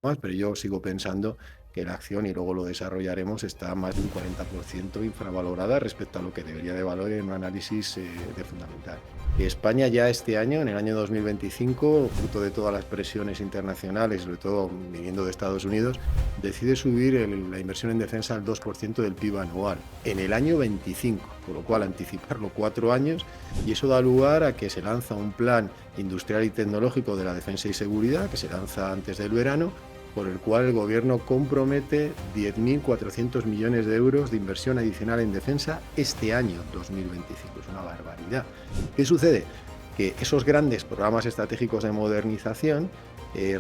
más, pero yo sigo pensando que la acción, y luego lo desarrollaremos, está más de un 40% infravalorada respecto a lo que debería de valer en un análisis de fundamental. España ya este año, en el año 2025, fruto de todas las presiones internacionales, sobre todo viniendo de Estados Unidos, decide subir la inversión en defensa al 2% del PIB anual en el año 25, con lo cual anticiparlo 4 años, y eso da lugar a que se lanza un plan industrial y tecnológico de la defensa y seguridad, que se lanza antes del verano, por el cual el gobierno compromete 10.400 millones de euros de inversión adicional en defensa este año 2025. Es una barbaridad. ¿Qué sucede? Que esos grandes programas estratégicos de modernización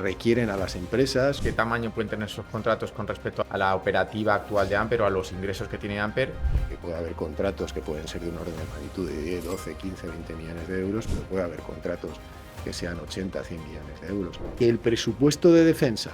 requieren a las empresas. ¿Qué tamaño pueden tener esos contratos con respecto a la operativa actual de Amper o a los ingresos que tiene Amper? Que puede haber contratos que pueden ser de un orden de magnitud de 10, 12, 15, 20 millones de euros, pero puede haber contratos que sean 80, 100 millones de euros. Que el presupuesto de defensa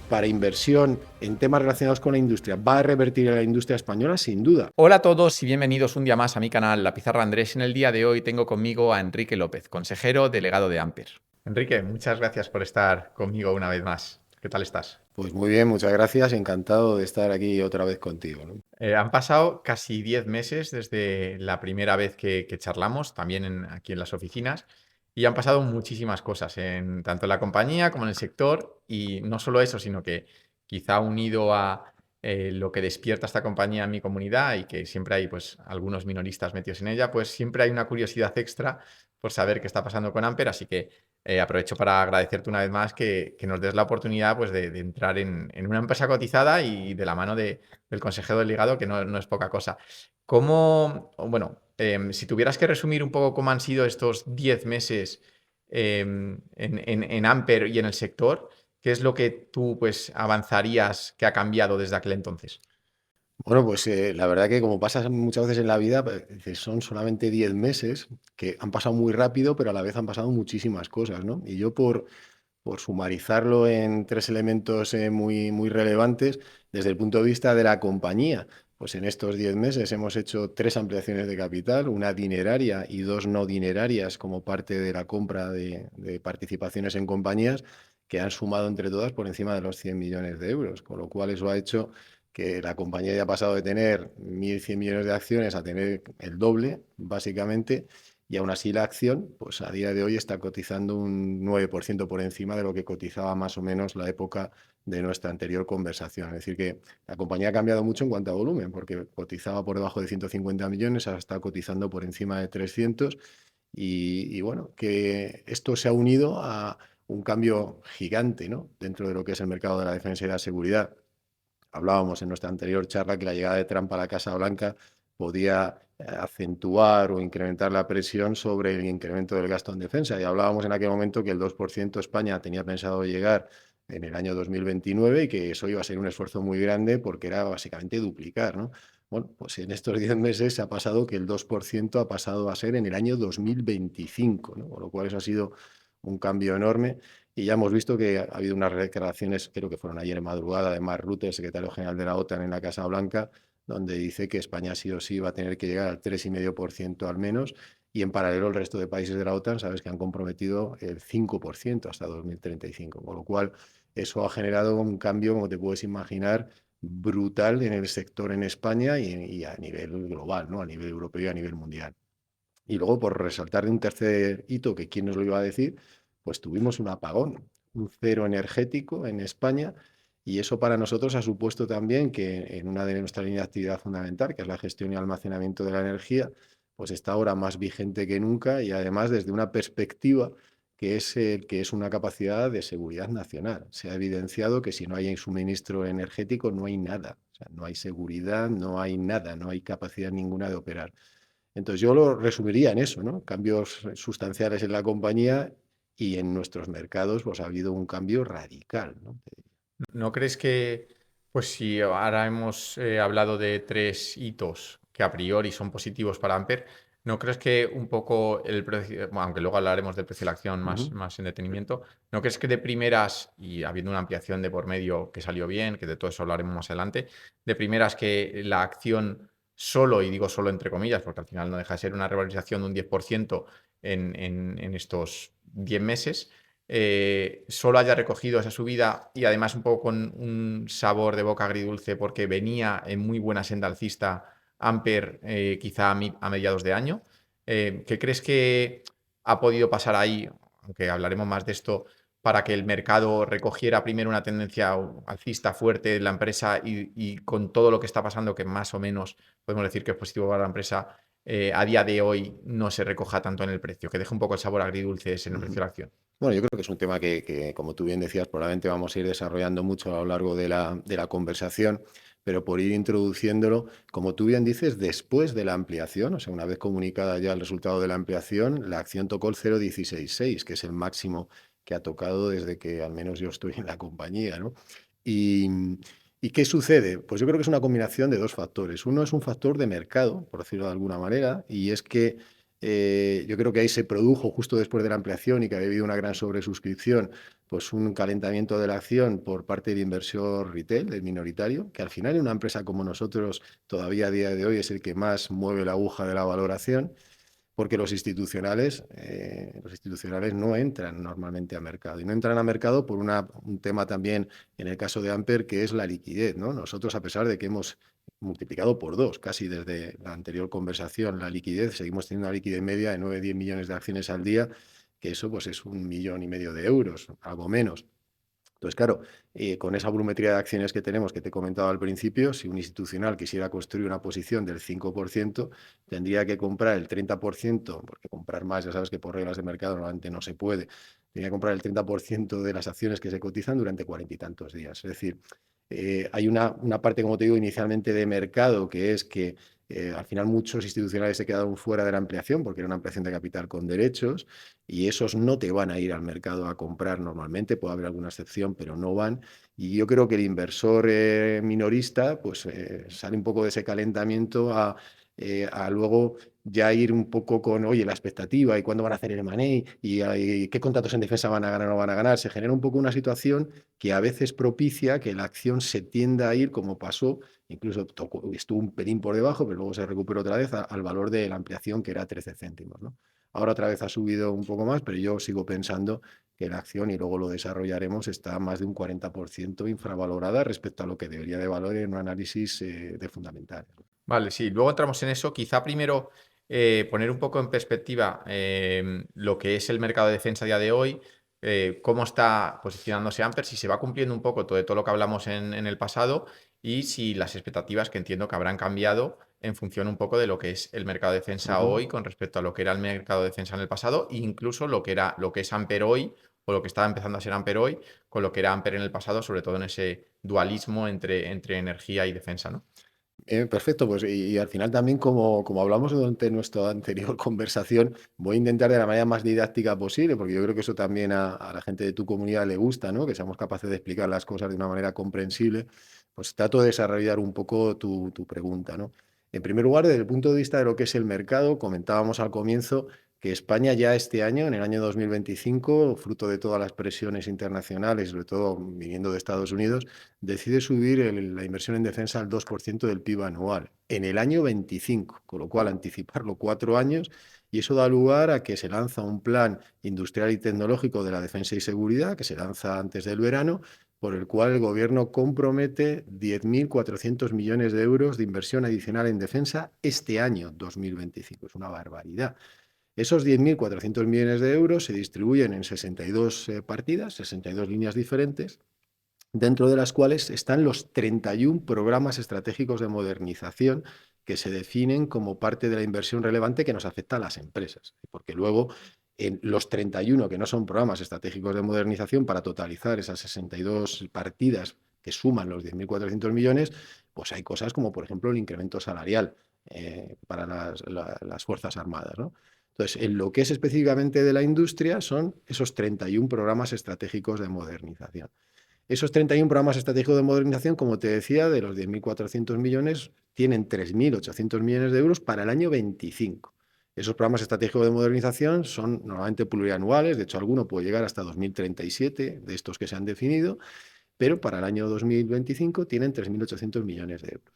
para inversión en temas relacionados con la industria va a revertir a la industria española, sin duda. Hola a todos y bienvenidos un día más a mi canal La Pizarra Andrés. En el día de hoy tengo conmigo a Enrique López, consejero delegado de Amper. Enrique, muchas gracias por estar conmigo una vez más. ¿Qué tal estás? Pues muy bien, muchas gracias, encantado de estar aquí otra vez contigo, ¿no? Han pasado casi 10 meses desde la primera vez que charlamos, también aquí en las oficinas, y han pasado muchísimas cosas, tanto en la compañía como en el sector, y no solo eso, sino que quizá unido a lo que despierta esta compañía en mi comunidad y que siempre hay pues, algunos minoristas metidos en ella, pues siempre hay una curiosidad extra por saber qué está pasando con Amper, así que aprovecho para agradecerte una vez más que nos des la oportunidad pues, de entrar en una empresa cotizada y de la mano del consejero delegado, que no es poca cosa. Si tuvieras que resumir un poco cómo han sido estos 10 meses en Amper y en el sector, ¿qué es lo que tú pues, avanzarías que ha cambiado desde aquel entonces? Bueno, pues la verdad que como pasa muchas veces en la vida, son solamente 10 meses que han pasado muy rápido, pero a la vez han pasado muchísimas cosas, ¿no? Y yo por sumarizarlo en tres elementos muy relevantes, desde el punto de vista de la compañía, pues en estos 10 meses hemos hecho tres ampliaciones de capital, una dineraria y dos no dinerarias como parte de la compra de participaciones en compañías que han sumado entre todas por encima de los 100 millones de euros, con lo cual eso ha hecho que la compañía haya pasado de tener 1.100 millones de acciones a tener el doble, básicamente, y aún así la acción, pues a día de hoy está cotizando un 9% por encima de lo que cotizaba más o menos la época de nuestra anterior conversación. Es decir, que la compañía ha cambiado mucho en cuanto a volumen, porque cotizaba por debajo de 150 millones, ahora está cotizando por encima de 300. Y bueno, que esto se ha unido a un cambio gigante, ¿no?, dentro de lo que es el mercado de la defensa y la seguridad. Hablábamos en nuestra anterior charla que la llegada de Trump a la Casa Blanca podía acentuar o incrementar la presión sobre el incremento del gasto en defensa. Y hablábamos en aquel momento que el 2% España tenía pensado llegar en el año 2029 y que eso iba a ser un esfuerzo muy grande porque era básicamente duplicar, ¿no? Bueno, pues en estos 10 meses se ha pasado que el 2% ha pasado a ser en el año 2025, ¿no? Con lo cual eso ha sido un cambio enorme. Y ya hemos visto que ha habido unas declaraciones, creo que fueron ayer en madrugada, de Mark Rutte, el secretario general de la OTAN en la Casa Blanca, donde dice que España sí o sí va a tener que llegar al 3,5% al menos, y en paralelo el resto de países de la OTAN, sabes que han comprometido el 5% hasta 2035, con lo cual eso ha generado un cambio, como te puedes imaginar, brutal en el sector en España y a nivel global, ¿no?, a nivel europeo y a nivel mundial. Y luego, por resaltar de un tercer hito, que quién nos lo iba a decir, pues tuvimos un apagón, un cero energético en España, y eso para nosotros ha supuesto también que en una de nuestras líneas de actividad fundamental, que es la gestión y almacenamiento de la energía, pues está ahora más vigente que nunca y además desde una perspectiva que es una capacidad de seguridad nacional. Se ha evidenciado que si no hay suministro energético no hay nada, o sea, no hay seguridad, no hay nada, no hay capacidad ninguna de operar. Entonces yo lo resumiría en eso, ¿no? Cambios sustanciales en la compañía y en nuestros mercados, pues ha habido un cambio radical, ¿no? ¿No crees que, pues si ahora hemos hablado de tres hitos que a priori son positivos para Amper, ¿no crees que un poco el precio, bueno, aunque luego hablaremos del precio de la acción Ujú. más en detenimiento, ¿no crees que de primeras, y habiendo una ampliación de por medio que salió bien, que de todo eso hablaremos más adelante, de primeras que la acción solo, y digo solo entre comillas, porque al final no deja de ser una revalorización de un 10% en estos 10 meses, solo haya recogido esa subida y además un poco con un sabor de boca agridulce porque venía en muy buena senda alcista Amper quizá a mediados de año. ¿Qué crees que ha podido pasar ahí, aunque hablaremos más de esto, para que el mercado recogiera primero una tendencia alcista fuerte de la empresa y con todo lo que está pasando, que más o menos podemos decir que es positivo para la empresa, a día de hoy no se recoja tanto en el precio, que deje un poco el sabor agridulce en el precio de Ujú. la acción? Bueno, yo creo que es un tema que, como tú bien decías, probablemente vamos a ir desarrollando mucho a lo largo de la conversación, pero por ir introduciéndolo, como tú bien dices, después de la ampliación, o sea, una vez comunicada ya el resultado de la ampliación, la acción tocó el 0,166, que es el máximo que ha tocado desde que al menos yo estoy en la compañía, ¿no? Y, ¿y qué sucede? Pues yo creo que es una combinación de dos factores. Uno es un factor de mercado, por decirlo de alguna manera, y es que yo creo que ahí se produjo justo después de la ampliación y que había habido una gran sobresuscripción, pues un calentamiento de la acción por parte del inversor retail, del minoritario, que al final en una empresa como nosotros todavía a día de hoy es el que más mueve la aguja de la valoración, porque los institucionales no entran normalmente a mercado. Y no entran a mercado por un tema también, en el caso de Amper, que es la liquidez, ¿no? Nosotros, a pesar de que hemos multiplicado por dos, casi desde la anterior conversación, la liquidez, seguimos teniendo una liquidez media de 9-10 millones de acciones al día, que eso pues es 1,5 millones de euros, algo menos. Entonces, claro, con esa volumetría de acciones que tenemos, que te he comentado al principio, si un institucional quisiera construir una posición del 5%, tendría que comprar el 30%, porque comprar más, ya sabes que por reglas de mercado normalmente no se puede, tendría que comprar el 30% de las acciones que se cotizan durante 40 y tantos días. Es decir, hay una parte, como te digo, inicialmente de mercado, que es que al final muchos institucionales se quedaron fuera de la ampliación, porque era una ampliación de capital con derechos, y esos no te van a ir al mercado a comprar normalmente, puede haber alguna excepción, pero no van. Y yo creo que el inversor minorista pues sale un poco de ese calentamiento a luego ya ir un poco con, oye, la expectativa y cuándo van a hacer el M&A y qué contratos en defensa van a ganar o no van a ganar. Se genera un poco una situación que a veces propicia que la acción se tienda a ir, como pasó, incluso estuvo un pelín por debajo, pero luego se recuperó otra vez al valor de la ampliación, que era 13 céntimos, ¿no? Ahora otra vez ha subido un poco más, pero yo sigo pensando que la acción, y luego lo desarrollaremos, está más de un 40% infravalorada respecto a lo que debería de valer en un análisis de fundamentales. Vale, sí, luego entramos en eso. Quizá primero poner un poco en perspectiva lo que es el mercado de defensa a día de hoy, cómo está posicionándose Amper, si se va cumpliendo un poco todo lo que hablamos en el pasado y si las expectativas que entiendo que habrán cambiado en función un poco de lo que es el mercado de defensa Ujú. hoy con respecto a lo que era el mercado de defensa en el pasado e incluso lo que es Amper hoy o lo que estaba empezando a ser Amper hoy con lo que era Amper en el pasado, sobre todo en ese dualismo entre energía y defensa, ¿no? Perfecto, pues y al final también como hablamos durante nuestra anterior conversación, voy a intentar de la manera más didáctica posible, porque yo creo que eso también a la gente de tu comunidad le gusta, ¿no? Que seamos capaces de explicar las cosas de una manera comprensible, pues trato de desarrollar un poco tu pregunta, ¿no? En primer lugar, desde el punto de vista de lo que es el mercado, comentábamos al comienzo que España ya este año, en el año 2025, fruto de todas las presiones internacionales, sobre todo viniendo de Estados Unidos, decide subir la inversión en defensa al 2% del PIB anual en el año 25, con lo cual anticiparlo 4 años, y eso da lugar a que se lanza un plan industrial y tecnológico de la defensa y seguridad, que se lanza antes del verano, por el cual el gobierno compromete 10.400 millones de euros de inversión adicional en defensa este año 2025. Es una barbaridad. Esos 10.400 millones de euros se distribuyen en 62 partidas, 62 líneas diferentes, dentro de las cuales están los 31 programas estratégicos de modernización que se definen como parte de la inversión relevante que nos afecta a las empresas. Porque luego, en los 31 que no son programas estratégicos de modernización, para totalizar esas 62 partidas que suman los 10.400 millones, pues hay cosas como, por ejemplo, el incremento salarial para las Fuerzas Armadas, ¿no? Entonces, en lo que es específicamente de la industria, son esos 31 programas estratégicos de modernización. Esos 31 programas estratégicos de modernización, como te decía, de los 10.400 millones, tienen 3.800 millones de euros para el año 25. Esos programas estratégicos de modernización son normalmente plurianuales, de hecho alguno puede llegar hasta 2037, de estos que se han definido, pero para el año 2025 tienen 3.800 millones de euros.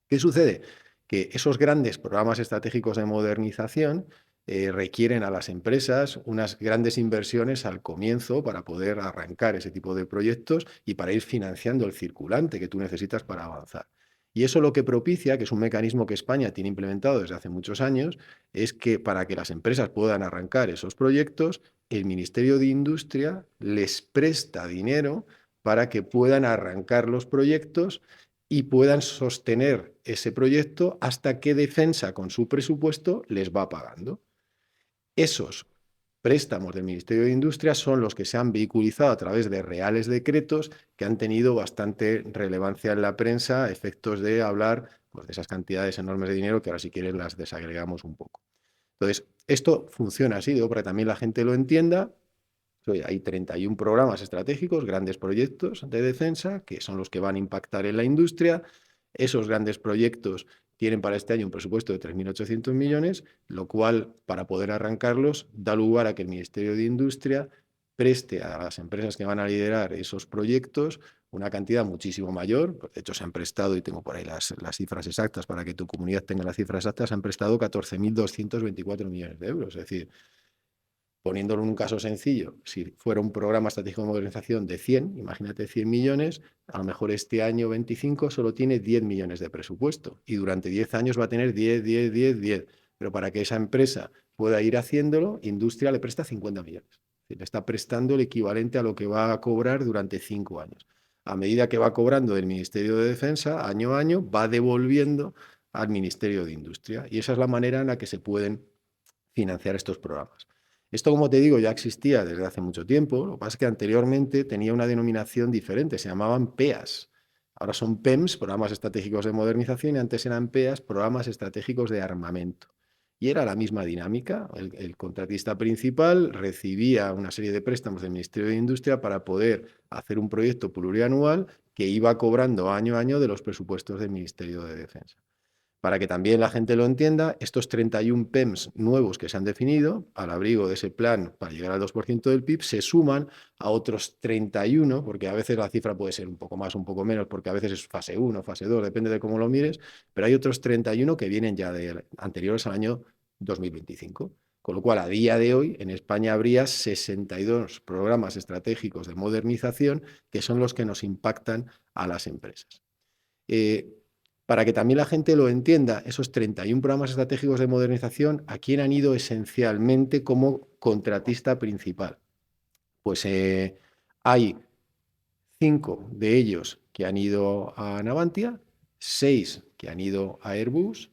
¿Qué sucede? Que esos grandes programas estratégicos de modernización requieren a las empresas unas grandes inversiones al comienzo para poder arrancar ese tipo de proyectos y para ir financiando el circulante que tú necesitas para avanzar. Y eso lo que propicia, que es un mecanismo que España tiene implementado desde hace muchos años, es que para que las empresas puedan arrancar esos proyectos, el Ministerio de Industria les presta dinero para que puedan arrancar los proyectos y puedan sostener ese proyecto hasta que Defensa, con su presupuesto, les va pagando. Esos préstamos del Ministerio de Industria son los que se han vehiculizado a través de reales decretos que han tenido bastante relevancia en la prensa, a efectos de hablar pues, de esas cantidades enormes de dinero que ahora si quieres las desagregamos un poco. Entonces, esto funciona así, digo, para que también la gente lo entienda. Hay 31 programas estratégicos, grandes proyectos de defensa, que son los que van a impactar en la industria. Esos grandes proyectos tienen para este año un presupuesto de 3.800 millones, lo cual, para poder arrancarlos, da lugar a que el Ministerio de Industria preste a las empresas que van a liderar esos proyectos una cantidad muchísimo mayor. De hecho, se han prestado, y tengo por ahí las cifras exactas para que tu comunidad tenga las cifras exactas, se han prestado 14.224 millones de euros. Es decir, poniéndolo en un caso sencillo, si fuera un programa estratégico de modernización de 100, imagínate 100 millones, a lo mejor este año 25 solo tiene 10 millones de presupuesto y durante 10 años va a tener 10, 10, 10, 10. Pero para que esa empresa pueda ir haciéndolo, Industria le presta 50 millones. Es decir, le está prestando el equivalente a lo que va a cobrar durante 5 años. A medida que va cobrando del Ministerio de Defensa, año a año, va devolviendo al Ministerio de Industria. Y esa es la manera en la que se pueden financiar estos programas. Esto, como te digo, ya existía desde hace mucho tiempo. Lo que pasa es que anteriormente tenía una denominación diferente, se llamaban PEAs. Ahora son PEMS, Programas Estratégicos de Modernización, y antes eran PEAs, Programas Estratégicos de Armamento. Y era la misma dinámica. El contratista principal recibía una serie de préstamos del Ministerio de Industria para poder hacer un proyecto plurianual que iba cobrando año a año de los presupuestos del Ministerio de Defensa. Para que también la gente lo entienda, estos 31 PEMs nuevos que se han definido, al abrigo de ese plan para llegar al 2% del PIB, se suman a otros 31, porque a veces la cifra puede ser un poco más, un poco menos, porque a veces es fase 1, fase 2, depende de cómo lo mires, pero hay otros 31 que vienen ya de anteriores al año 2025. Con lo cual, a día de hoy, en España habría 62 programas estratégicos de modernización que son los que nos impactan a las empresas. Para que también la gente lo entienda, esos 31 programas estratégicos de modernización, ¿a quién han ido esencialmente como contratista principal? Pues hay 5 de ellos que han ido a Navantia, 6 que han ido a Airbus,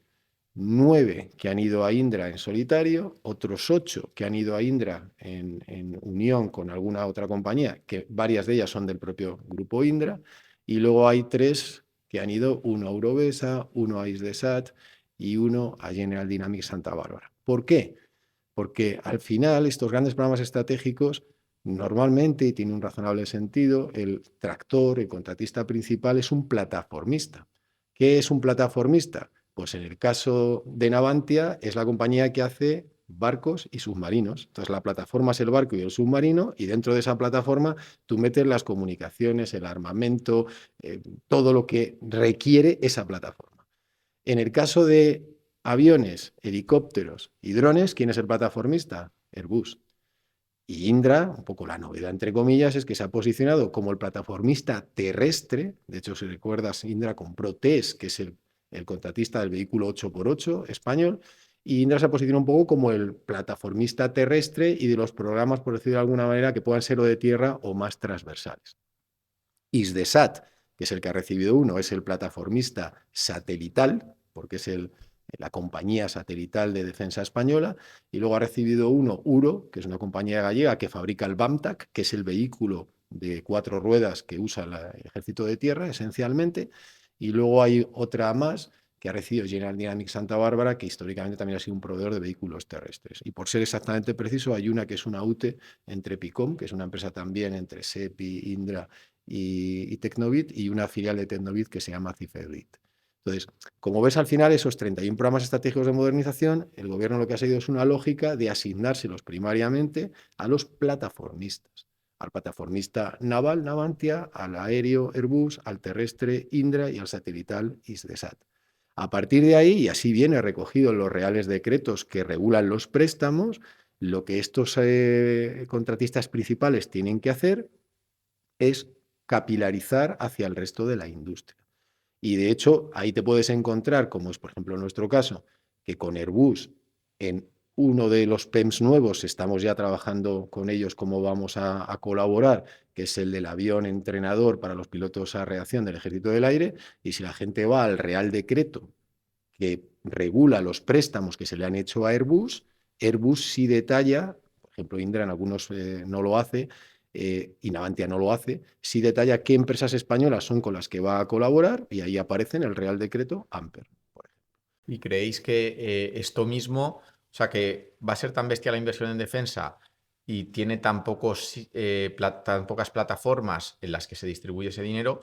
9 que han ido a Indra en solitario, otros 8 que han ido a Indra en unión con alguna otra compañía, que varias de ellas son del propio grupo Indra, y luego hay 3 que han ido, uno a Eurovesa, uno a Isdesat y uno a General Dynamics Santa Bárbara. ¿Por qué? Porque al final estos grandes programas estratégicos normalmente, y tiene un razonable sentido, el tractor, el contratista principal es un plataformista. ¿Qué es un plataformista? Pues en el caso de Navantia es la compañía que hace barcos y submarinos. Entonces la plataforma es el barco y el submarino y dentro de esa plataforma tú metes las comunicaciones, el armamento, todo lo que requiere esa plataforma. En el caso de aviones, helicópteros y drones, ¿quién es el plataformista? Airbus. Y Indra, un poco la novedad entre comillas, es que se ha posicionado como el plataformista terrestre. De hecho, si recuerdas, Indra compró TES, que es el contratista del vehículo 8x8 español, y Indra se ha posicionado un poco como el plataformista terrestre y de los programas, por decirlo de alguna manera, que puedan ser o de tierra o más transversales. Isdesat, que es el que ha recibido uno, es el plataformista satelital, porque es la compañía satelital de defensa española, y luego ha recibido uno, URO, que es una compañía gallega que fabrica el BAMTAC, que es el vehículo de 4 ruedas que usa el ejército de tierra, esencialmente, y luego hay otra más que ha recibido General Dynamics Santa Bárbara, que históricamente también ha sido un proveedor de vehículos terrestres. Y por ser exactamente preciso, hay una que es una UTE entre Picom, que es una empresa también entre SEPI, Indra y Tecnobit, y una filial de Tecnobit que se llama Cifedit. Entonces, como ves, al final, esos 31 programas estratégicos de modernización, el gobierno lo que ha seguido es una lógica de asignárselos primariamente a los plataformistas. Al plataformista naval, Navantia, al aéreo Airbus, al terrestre Indra y al satelital Isdesat. A partir de ahí, y así viene recogido en los reales decretos que regulan los préstamos, lo que estos contratistas principales tienen que hacer es capilarizar hacia el resto de la industria. Y de hecho, ahí te puedes encontrar, como es por ejemplo en nuestro caso, que con Airbus, en uno de los PEMs nuevos, estamos ya trabajando con ellos cómo vamos a colaborar, que es el del avión entrenador para los pilotos a reacción del Ejército del Aire. Y si la gente va al Real Decreto que regula los préstamos que se le han hecho a Airbus, Airbus sí detalla, por ejemplo, Indra en algunos no lo hace, y Navantia no lo hace, sí detalla qué empresas españolas son con las que va a colaborar y ahí aparece en el Real Decreto Amper, por ejemplo. ¿Y creéis que esto mismo, o sea, que va a ser tan bestia la inversión en defensa y tiene tan tan pocas plataformas en las que se distribuye ese dinero,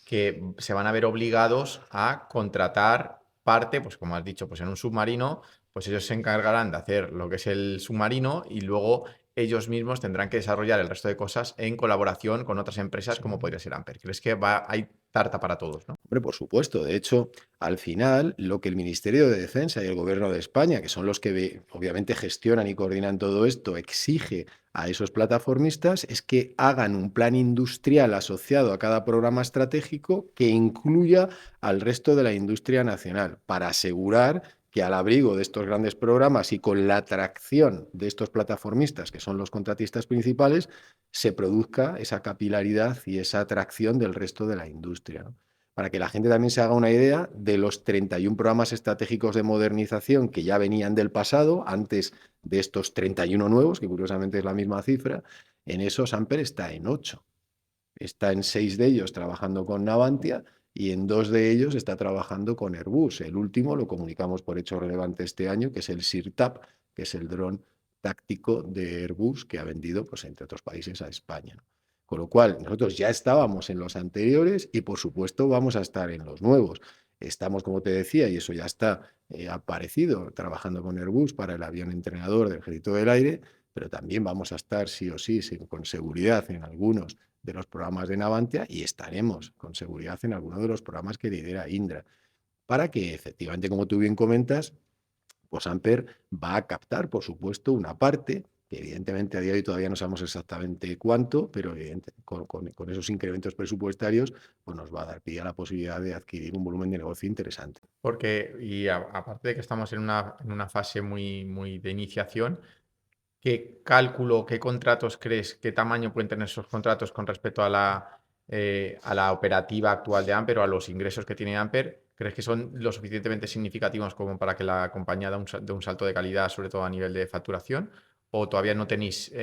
que se van a ver obligados a contratar parte, pues como has dicho, pues en un submarino, pues ellos se encargarán de hacer lo que es el submarino y luego ellos mismos tendrán que desarrollar el resto de cosas en colaboración con otras empresas como podría ser Amper? ¿Crees que hay tarta para todos, no? Hombre, por supuesto. De hecho, al final, lo que el Ministerio de Defensa y el Gobierno de España, que son los que obviamente gestionan y coordinan todo esto, exige a esos plataformistas es que hagan un plan industrial asociado a cada programa estratégico que incluya al resto de la industria nacional, para asegurar que al abrigo de estos grandes programas y con la atracción de estos plataformistas, que son los contratistas principales, se produzca esa capilaridad y esa atracción del resto de la industria, ¿no? Para que la gente también se haga una idea de los 31 programas estratégicos de modernización que ya venían del pasado, antes de estos 31 nuevos, que curiosamente es la misma cifra. En esos Amper está en 8. Está en 6 de ellos trabajando con Navantia y en 2 de ellos está trabajando con Airbus. El último lo comunicamos por hecho relevante este año, que es el SIRTAP, que es el dron táctico de Airbus que ha vendido, pues, entre otros países, a España. Con lo cual, nosotros ya estábamos en los anteriores y, por supuesto, vamos a estar en los nuevos. Estamos, como te decía, y eso ya está aparecido, trabajando con Airbus para el avión entrenador del Ejército del Aire, pero también vamos a estar, sí o sí, con seguridad en algunos de los programas de Navantia y estaremos con seguridad en alguno de los programas que lidera Indra, para que efectivamente, como tú bien comentas, pues Amper va a captar, por supuesto, una parte, que evidentemente a día de hoy todavía no sabemos exactamente cuánto, pero con esos incrementos presupuestarios, pues nos va a dar pie a la posibilidad de adquirir un volumen de negocio interesante. Porque, y aparte de que estamos en una fase muy, muy de iniciación, ¿qué cálculo, qué contratos crees, qué tamaño pueden tener esos contratos con respecto a la operativa actual de Amper o a los ingresos que tiene Amper? ¿Crees que son lo suficientemente significativos como para que la compañía dé un salto de calidad, sobre todo a nivel de facturación? ¿O todavía no tenéis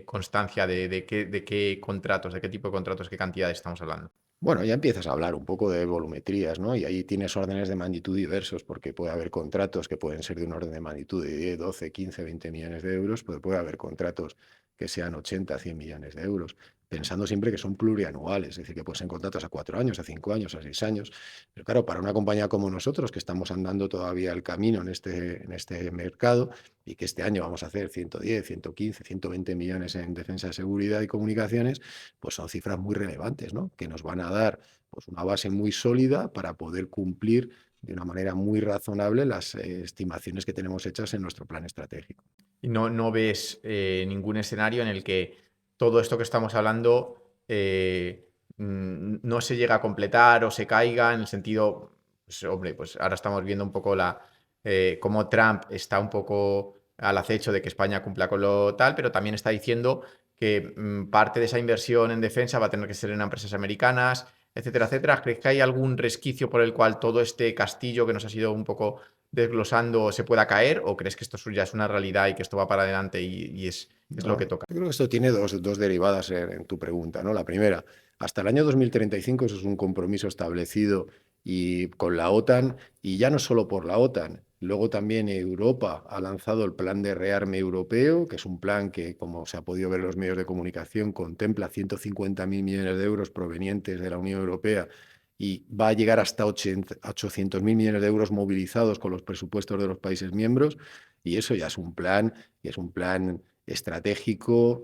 constancia de qué contratos, de qué tipo de contratos, qué cantidades estamos hablando? Bueno, ya empiezas a hablar un poco de volumetrías, ¿no? Y ahí tienes órdenes de magnitud diversos, porque puede haber contratos que pueden ser de un orden de magnitud de 10, 12, 15, 20 millones de euros, pero puede haber contratos que sean 80, 100 millones de euros, pensando siempre que son plurianuales, es decir, que pueden ser contratos a 4 años, a 5 años, a 6 años. Pero claro, para una compañía como nosotros, que estamos andando todavía el camino en este mercado y que este año vamos a hacer 110, 115, 120 millones en defensa de seguridad y comunicaciones, pues son cifras muy relevantes, ¿no? Que nos van a dar, pues, una base muy sólida para poder cumplir de una manera muy razonable las estimaciones que tenemos hechas en nuestro plan estratégico. ¿Y no ves ningún escenario en el que todo esto que estamos hablando no se llega a completar o se caiga en el sentido, pues, hombre, pues ahora estamos viendo un poco cómo Trump está un poco al acecho de que España cumpla con lo tal, pero también está diciendo que parte de esa inversión en defensa va a tener que ser en empresas americanas, etcétera, etcétera? ¿Crees que hay algún resquicio por el cual todo este castillo que nos ha sido un poco desglosando se pueda caer? ¿O crees que esto ya es una realidad y que esto va para adelante y es lo que No, toca? yo creo que esto tiene dos derivadas en tu pregunta, ¿no? La primera, hasta el año 2035 eso es un compromiso establecido y con la OTAN, y ya no solo por la OTAN. Luego también Europa ha lanzado el plan de rearme europeo, que es un plan que, como se ha podido ver en los medios de comunicación, contempla 150.000 millones de euros provenientes de la Unión Europea y va a llegar hasta 800.000 millones de euros movilizados con los presupuestos de los países miembros. Y eso ya es un plan, y es un plan estratégico,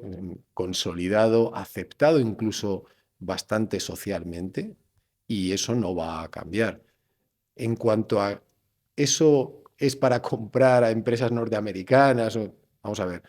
consolidado, aceptado incluso bastante socialmente, y eso no va a cambiar. En cuanto a ¿eso es para comprar a empresas norteamericanas? Vamos a ver,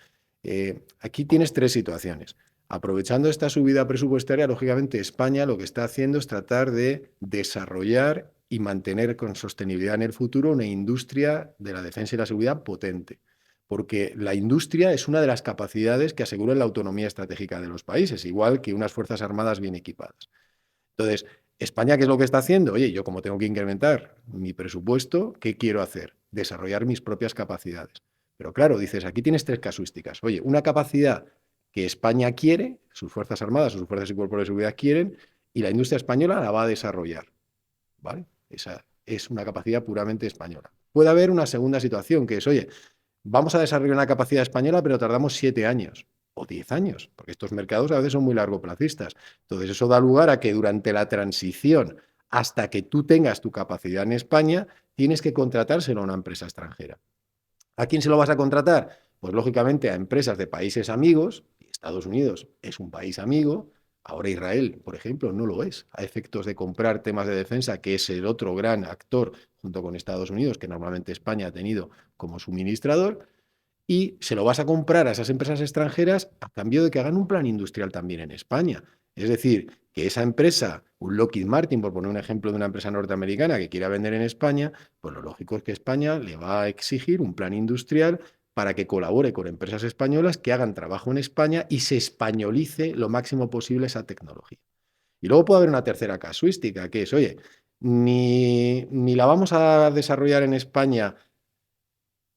aquí tienes tres situaciones. Aprovechando esta subida presupuestaria, lógicamente España lo que está haciendo es tratar de desarrollar y mantener con sostenibilidad en el futuro una industria de la defensa y la seguridad potente. Porque la industria es una de las capacidades que aseguran la autonomía estratégica de los países, igual que unas fuerzas armadas bien equipadas. Entonces, España, ¿qué es lo que está haciendo? Oye, yo como tengo que incrementar mi presupuesto, ¿qué quiero hacer? Desarrollar mis propias capacidades. Pero claro, dices, aquí tienes tres casuísticas. Oye, una capacidad que España quiere, sus Fuerzas Armadas o sus Fuerzas y Cuerpos de Seguridad quieren, y la industria española la va a desarrollar. ¿Vale? Esa es una capacidad puramente española. Puede haber una segunda situación, que es, oye, vamos a desarrollar una capacidad española, pero tardamos 7 años o 10 años, porque estos mercados a veces son muy largoplacistas. Entonces, eso da lugar a que durante la transición, hasta que tú tengas tu capacidad en España, tienes que contratárselo a una empresa extranjera. ¿A quién se lo vas a contratar? Pues lógicamente a empresas de países amigos, y Estados Unidos es un país amigo, ahora Israel, por ejemplo, no lo es, a efectos de comprar temas de defensa, que es el otro gran actor junto con Estados Unidos, que normalmente España ha tenido como suministrador, y se lo vas a comprar a esas empresas extranjeras a cambio de que hagan un plan industrial también en España. Es decir, que esa empresa, un Lockheed Martin, por poner un ejemplo de una empresa norteamericana que quiera vender en España, pues lo lógico es que España le va a exigir un plan industrial para que colabore con empresas españolas que hagan trabajo en España y se españolice lo máximo posible esa tecnología. Y luego puede haber una tercera casuística, que es, oye, ni la vamos a desarrollar en España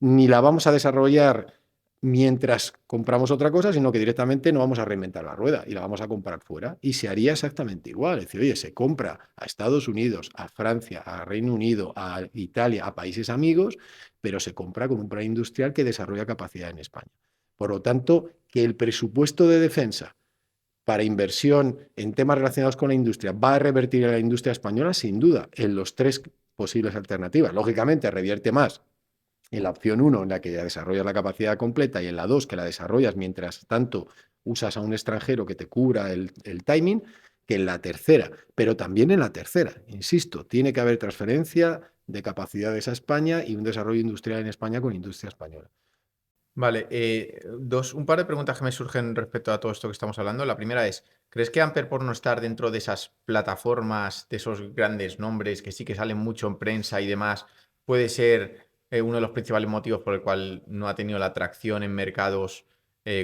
ni la vamos a desarrollar mientras compramos otra cosa, sino que directamente no vamos a reinventar la rueda y la vamos a comprar fuera. Y se haría exactamente igual. Es decir, oye, se compra a Estados Unidos, a Francia, a Reino Unido, a Italia, a países amigos, pero se compra con un plan industrial que desarrolla capacidad en España. Por lo tanto, que el presupuesto de defensa para inversión en temas relacionados con la industria va a revertir en la industria española, sin duda, en los tres posibles alternativas. Lógicamente, revierte más en la opción 1, en la que ya desarrollas la capacidad completa, y en la 2, que la desarrollas mientras tanto usas a un extranjero que te cubra el timing, que en la tercera. Pero también en la tercera, insisto, tiene que haber transferencia de capacidades a España y un desarrollo industrial en España con industria española. Vale, un par de preguntas que me surgen respecto a todo esto que estamos hablando. La primera es, ¿crees que Amper, por no estar dentro de esas plataformas, de esos grandes nombres que sí que salen mucho en prensa y demás, puede ser uno de los principales motivos por el cual no ha tenido la atracción en mercados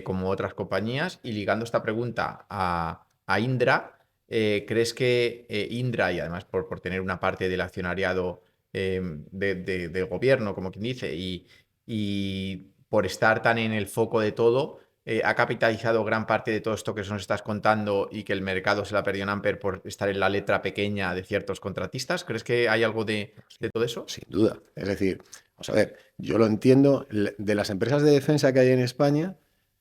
como otras compañías? Y ligando esta pregunta a Indra, ¿crees que Indra, y además por tener una parte del accionariado del gobierno, como quien dice, y por estar tan en el foco de todo, ha capitalizado gran parte de todo esto que nos estás contando y que el mercado se la perdió en Amper por estar en la letra pequeña de ciertos contratistas? ¿Crees que hay algo de todo eso? Sin duda. Es decir, vamos a ver, yo lo entiendo, de las empresas de defensa que hay en España,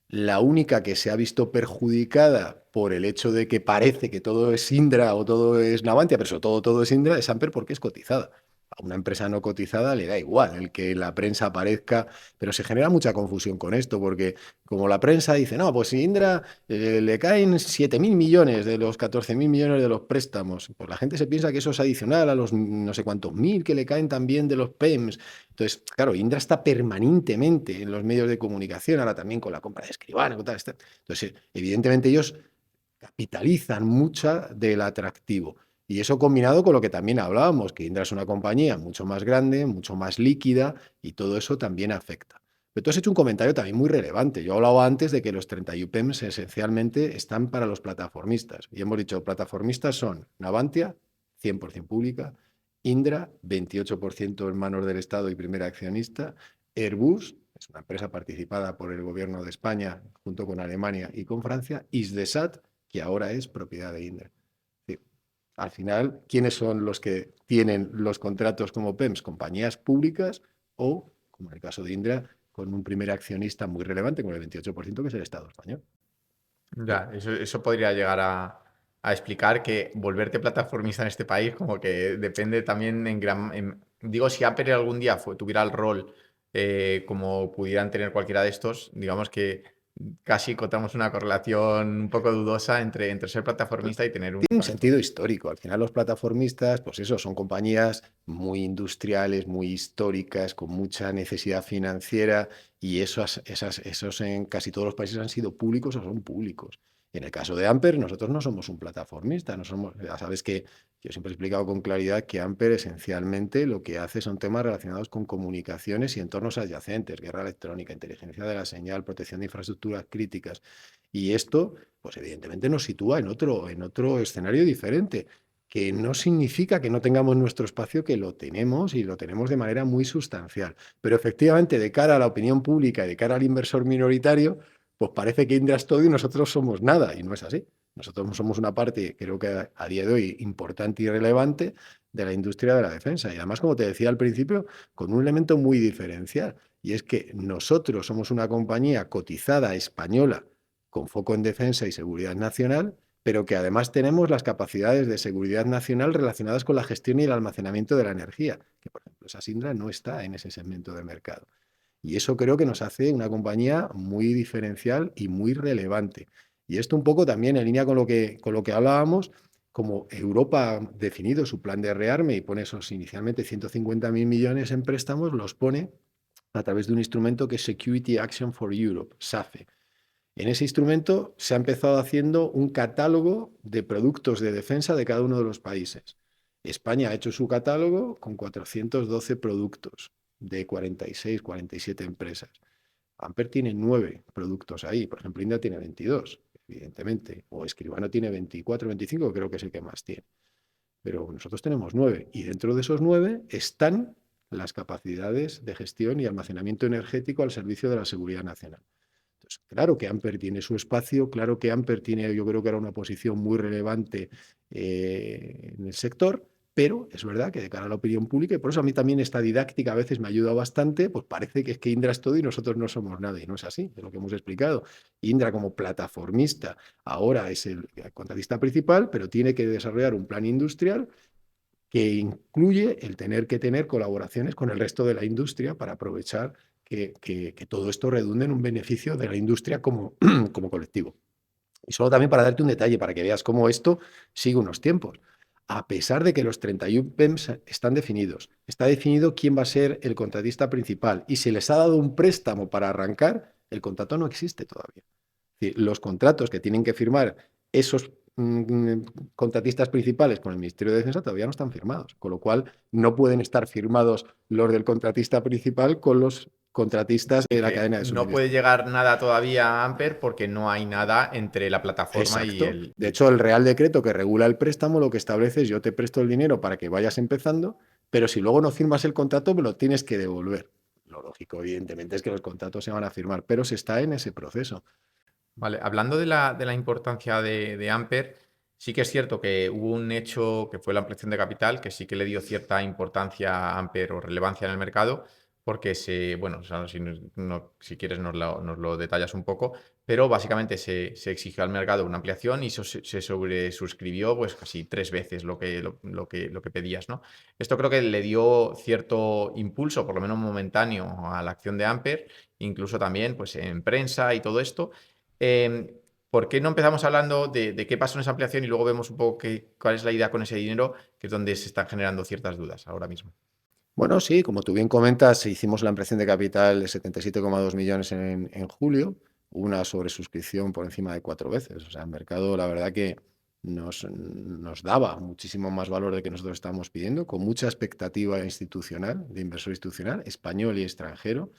la única que se ha visto perjudicada por el hecho de que parece que todo es Indra o todo es Navantia, pero sobre todo es Indra, es Amper, porque es cotizada. A una empresa no cotizada le da igual el que la prensa aparezca, pero se genera mucha confusión con esto, porque como la prensa dice, no, pues si Indra le caen 7.000 millones de los 14.000 millones de los préstamos, pues la gente se piensa que eso es adicional a los no sé cuántos mil que le caen también de los PEMS. Entonces, claro, Indra está permanentemente en los medios de comunicación, ahora también con la compra de Escribano, tal, entonces, evidentemente ellos capitalizan mucha del atractivo. Y eso combinado con lo que también hablábamos, que Indra es una compañía mucho más grande, mucho más líquida, y todo eso también afecta. Pero tú has hecho un comentario también muy relevante. Yo hablaba antes de que los 30 UPEMs esencialmente están para los plataformistas. Y hemos dicho, plataformistas son Navantia, 100% pública; Indra, 28% en manos del Estado y primera accionista; Airbus, es una empresa participada por el gobierno de España junto con Alemania y con Francia; Isdesat, que ahora es propiedad de Indra. Sí. Al final, ¿quiénes son los que tienen los contratos como PEMS? Compañías públicas o, como en el caso de Indra, con un primer accionista muy relevante, con el 28%, que es el Estado español. Sí. Ya, eso podría llegar a explicar que volverte plataformista en este país como que depende también digo, si Apple algún día tuviera el rol como pudieran tener cualquiera de estos, digamos que casi encontramos una correlación un poco dudosa entre ser plataformista y tener un Tiene un talento. sentido histórico. Al final los plataformistas, pues eso, son compañías muy industriales, muy históricas, con mucha necesidad financiera y esos en casi todos los países han sido públicos o son públicos. En el caso de Amper, nosotros no somos un plataformista, no somos, ya sabes que yo siempre he explicado con claridad que Amper esencialmente lo que hace son temas relacionados con comunicaciones y entornos adyacentes, guerra electrónica, inteligencia de la señal, protección de infraestructuras críticas. Y esto pues evidentemente nos sitúa en otro escenario diferente, que no significa que no tengamos nuestro espacio, que lo tenemos y lo tenemos de manera muy sustancial. Pero efectivamente, de cara a la opinión pública y de cara al inversor minoritario, pues parece que Indra es todo y nosotros somos nada, y no es así. Nosotros somos una parte, creo que a día de hoy, importante y relevante de la industria de la defensa. Y además, como te decía al principio, con un elemento muy diferencial, y es que nosotros somos una compañía cotizada española con foco en defensa y seguridad nacional, pero que además tenemos las capacidades de seguridad nacional relacionadas con la gestión y el almacenamiento de la energía, que por ejemplo esa Sindra no está en ese segmento de mercado. Y eso creo que nos hace una compañía muy diferencial y muy relevante. Y esto un poco también en línea con lo que hablábamos, como Europa ha definido su plan de rearme y pone esos inicialmente 150.000 millones en préstamos, los pone a través de un instrumento que es Security Action for Europe, SAFE. En ese instrumento se ha empezado haciendo un catálogo de productos de defensa de cada uno de los países. España ha hecho su catálogo con 412 productos de 46, 47 empresas. Amper tiene 9 productos ahí, por ejemplo, India tiene 22, evidentemente, o Escribano tiene 24, 25, creo que es el que más tiene. Pero nosotros tenemos 9 y dentro de esos 9 están las capacidades de gestión y almacenamiento energético al servicio de la seguridad nacional. Entonces, claro que Amper tiene su espacio, claro que Amper tiene, yo creo que era una posición muy relevante en el sector, pero es verdad que de cara a la opinión pública, y por eso a mí también esta didáctica a veces me ayuda bastante, pues parece que es que Indra es todo y nosotros no somos nada, y no es así, de lo que hemos explicado. Indra como plataformista ahora es el contratista principal, pero tiene que desarrollar un plan industrial que incluye el tener que tener colaboraciones con el resto de la industria para aprovechar que todo esto redunde en un beneficio de la industria como, como colectivo. Y solo también para darte un detalle, para que veas cómo esto sigue unos tiempos. A pesar de que los 31 PEMs están definidos, está definido quién va a ser el contratista principal y se les ha dado un préstamo para arrancar, el contrato no existe todavía. Es decir, los contratos que tienen que firmar esos contratistas principales con el Ministerio de Defensa todavía no están firmados, con lo cual no pueden estar firmados los del contratista principal con los contratistas Y de la que cadena de no suministro. puede llegar nada todavía a Amper porque no hay nada entre la plataforma y Exacto. el... De hecho, el Real Decreto que regula el préstamo lo que establece es yo te presto el dinero para que vayas empezando, pero si luego no firmas el contrato me lo tienes que devolver. Lo lógico, evidentemente, es que los contratos se van a firmar, pero se está en ese proceso. Vale, hablando de la importancia de Amper, sí que es cierto que hubo un hecho que fue la ampliación de capital, que sí que le dio cierta importancia a Amper o relevancia en el mercado, porque bueno, o sea, si quieres nos lo detallas un poco, pero básicamente se exigió al mercado una ampliación y se sobresuscribió pues casi 3 veces lo que pedías, ¿no? Esto creo que le dio cierto impulso, por lo menos momentáneo, a la acción de Amper, incluso también pues en prensa y todo esto. Em, ¿Por qué no empezamos hablando de qué pasó en esa ampliación y luego vemos un poco cuál es la idea con ese dinero, que es donde se están generando ciertas dudas ahora mismo? Bueno, sí, como tú bien comentas, hicimos la ampliación de capital de 77,2 millones en julio, una sobresuscripción por encima de 4 veces. O sea, el mercado, la verdad que nos daba muchísimo más valor del que nosotros estábamos pidiendo, con mucha expectativa institucional, de inversor institucional, español y extranjero,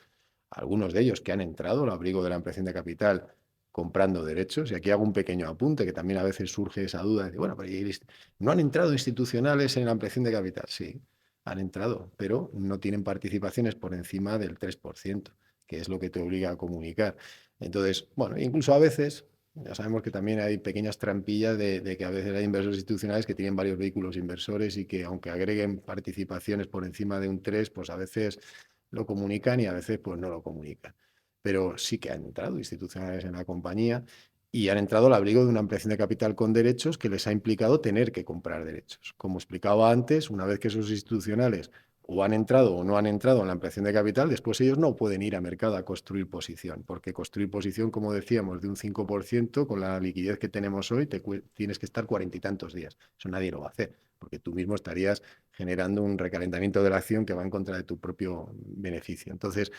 algunos de ellos que han entrado al abrigo de la ampliación de capital comprando derechos. Y aquí hago un pequeño apunte, que también a veces surge esa duda de, bueno, pero ¿no han entrado institucionales en la ampliación de capital? Sí, han entrado, pero no tienen participaciones por encima del 3%, que es lo que te obliga a comunicar. Entonces, bueno, incluso a veces, ya sabemos que también hay pequeñas trampillas de que a veces hay inversores institucionales que tienen varios vehículos inversores y que aunque agreguen participaciones por encima de un 3, pues a veces lo comunican y a veces pues no lo comunican. Pero sí que han entrado institucionales en la compañía y han entrado al abrigo de una ampliación de capital con derechos que les ha implicado tener que comprar derechos. Como explicaba antes, una vez que esos institucionales o han entrado o no han entrado en la ampliación de capital, después ellos no pueden ir a mercado a construir posición, porque construir posición, como decíamos, de un 5% con la liquidez que tenemos hoy, tienes que estar 40 y tantos días. Eso nadie lo va a hacer, porque tú mismo estarías generando un recalentamiento de la acción que va en contra de tu propio beneficio. Entonces,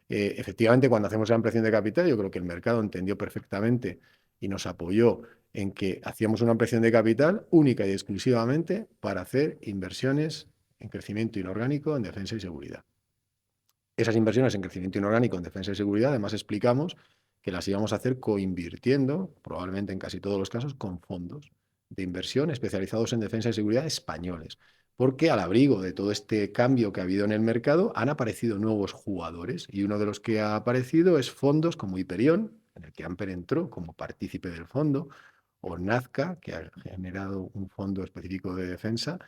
efectivamente, cuando hacemos la ampliación de capital, yo creo que el mercado entendió perfectamente y nos apoyó en que hacíamos una ampliación de capital única y exclusivamente para hacer inversiones en crecimiento inorgánico, en defensa y seguridad. Esas inversiones en crecimiento inorgánico, en defensa y seguridad, además explicamos que las íbamos a hacer coinvirtiendo, probablemente en casi todos los casos, con fondos de inversión especializados en defensa y seguridad españoles. Porque al abrigo de todo este cambio que ha habido en el mercado, han aparecido nuevos jugadores y uno de los que ha aparecido es fondos como Hyperion, en el que Amper entró como partícipe del fondo, o Nazca, que ha generado un fondo específico de defensa,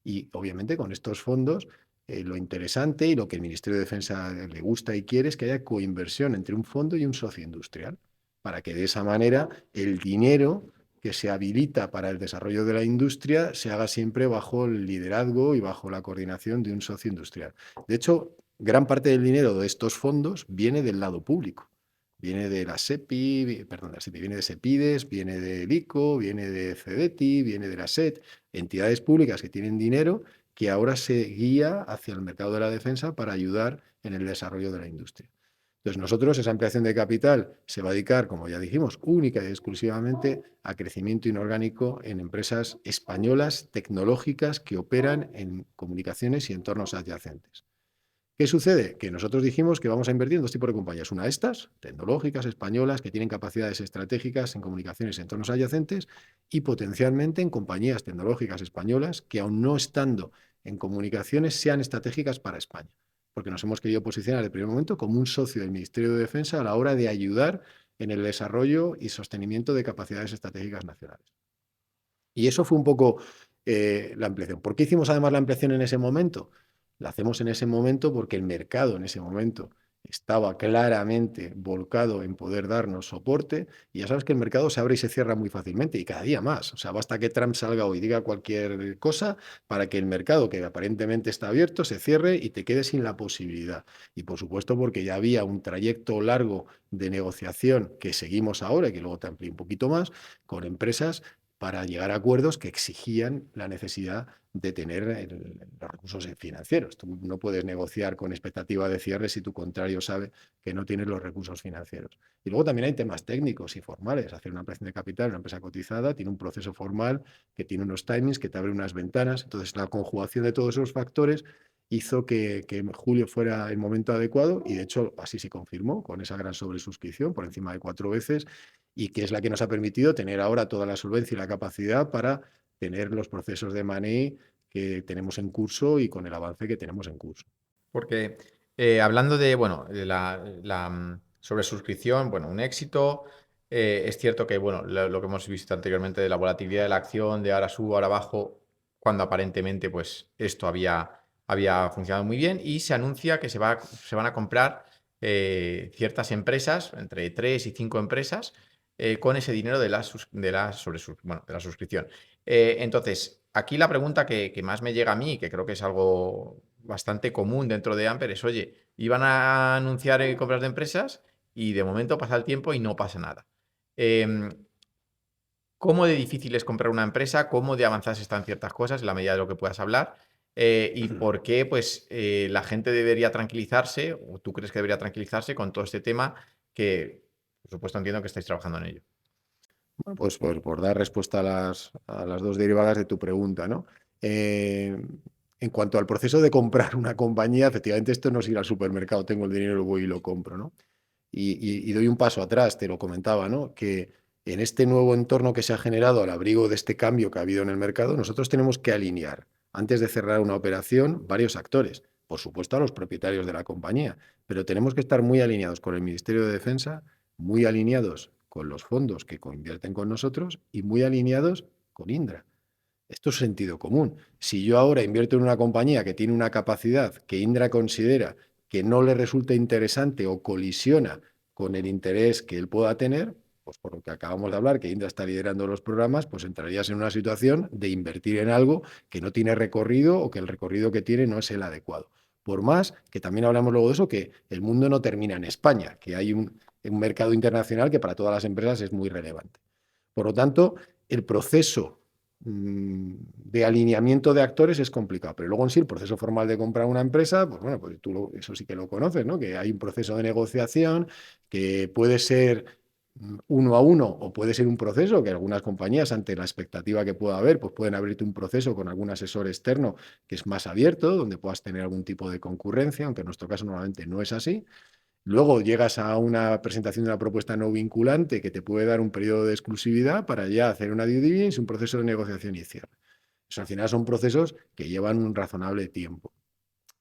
y obviamente con estos fondos lo interesante y lo que el Ministerio de Defensa le gusta y quiere es que haya coinversión entre un fondo y un socio industrial, para que de esa manera el dinero que se habilita para el desarrollo de la industria se haga siempre bajo el liderazgo y bajo la coordinación de un socio industrial. De hecho, gran parte del dinero de estos fondos viene del lado público. Viene de la SEPI, perdón, la SEPI viene de SEPIDES, viene del ICO, viene de CEDETI, viene de la SET, entidades públicas que tienen dinero que ahora se guía hacia el mercado de la defensa para ayudar en el desarrollo de la industria. Entonces, nosotros, esa ampliación de capital se va a dedicar, como ya dijimos, única y exclusivamente a crecimiento inorgánico en empresas españolas tecnológicas que operan en comunicaciones y entornos adyacentes. ¿Qué sucede? Que nosotros dijimos que vamos a invertir en dos tipos de compañías. Una, estas, tecnológicas, españolas, que tienen capacidades estratégicas en comunicaciones y entornos adyacentes, y potencialmente en compañías tecnológicas españolas que, aun no estando en comunicaciones, sean estratégicas para España. Porque nos hemos querido posicionar de primer momento como un socio del Ministerio de Defensa a la hora de ayudar en el desarrollo y sostenimiento de capacidades estratégicas nacionales. Y eso fue un poco la ampliación. ¿Por qué hicimos además la ampliación en ese momento? La hacemos en ese momento porque el mercado en ese momento estaba claramente volcado en poder darnos soporte, y ya sabes que el mercado se abre y se cierra muy fácilmente y cada día más. O sea, basta que Trump salga hoy y diga cualquier cosa para que el mercado, que aparentemente está abierto, se cierre y te quedes sin la posibilidad. Y por supuesto porque ya había un trayecto largo de negociación que seguimos ahora y que luego te amplío un poquito más, con empresas para llegar a acuerdos que exigían la necesidad de tener los recursos financieros. Tú no puedes negociar con expectativa de cierre si tu contrario sabe que no tienes los recursos financieros. Y luego también hay temas técnicos y formales. Hacer una ampliación de capital en una empresa cotizada tiene un proceso formal que tiene unos timings, que te abre unas ventanas. Entonces, la conjugación de todos esos factores hizo que julio fuera el momento adecuado, y de hecho así se confirmó con esa gran sobresuscripción por encima de 4 veces, y que es la que nos ha permitido tener ahora toda la solvencia y la capacidad para tener los procesos de money que tenemos en curso y con el avance que tenemos en curso. Porque hablando de, bueno, de la sobresuscripción, bueno, un éxito. Es cierto que, bueno, lo que hemos visto anteriormente de la volatilidad de la acción, de ahora subo, ahora bajo, cuando aparentemente, pues, esto había funcionado muy bien, y se anuncia que se van a comprar ciertas empresas, entre 3 y 5 empresas, con ese dinero de la suscripción. Entonces, aquí la pregunta que más me llega a mí, que creo que es algo bastante común dentro de Amper, es: oye, iban a anunciar compras de empresas y de momento pasa el tiempo y no pasa nada. ¿Cómo de difícil es comprar una empresa? ¿Cómo de avanzadas están ciertas cosas en la medida de lo que puedas hablar? ¿Y por qué, pues, la gente debería tranquilizarse, o tú crees que debería tranquilizarse con todo este tema que, por supuesto, entiendo que estáis trabajando en ello? Bueno, pues por dar respuesta a las dos derivadas de tu pregunta, ¿no? En cuanto al proceso de comprar una compañía, efectivamente esto no es ir al supermercado, tengo el dinero, voy y lo compro, ¿no? Y doy un paso atrás, te lo comentaba, ¿no? Que en este nuevo entorno que se ha generado al abrigo de este cambio que ha habido en el mercado, nosotros tenemos que alinear, antes de cerrar una operación, varios actores. Por supuesto, a los propietarios de la compañía, pero tenemos que estar muy alineados con el Ministerio de Defensa, muy alineados con los fondos que coinvierten con nosotros y muy alineados con Indra. Esto es sentido común. Si yo ahora invierto en una compañía que tiene una capacidad que Indra considera que no le resulta interesante o colisiona con el interés que él pueda tener, pues por lo que acabamos de hablar, que Indra está liderando los programas, pues entrarías en una situación de invertir en algo que no tiene recorrido o que el recorrido que tiene no es el adecuado. Por más que también hablamos luego de eso, que el mundo no termina en España, que hay un mercado internacional que para todas las empresas es muy relevante. Por lo tanto, el proceso de alineamiento de actores es complicado, pero luego en sí el proceso formal de comprar una empresa, pues bueno, pues tú eso sí que lo conoces, ¿no? Que hay un proceso de negociación que puede ser uno a uno o puede ser un proceso que algunas compañías, ante la expectativa que pueda haber, pues pueden abrirte un proceso con algún asesor externo que es más abierto, donde puedas tener algún tipo de concurrencia, aunque en nuestro caso normalmente no es así. Luego llegas a una presentación de una propuesta no vinculante que te puede dar un periodo de exclusividad para ya hacer una due diligence, un proceso de negociación y cierre. Eso al final son procesos que llevan un razonable tiempo.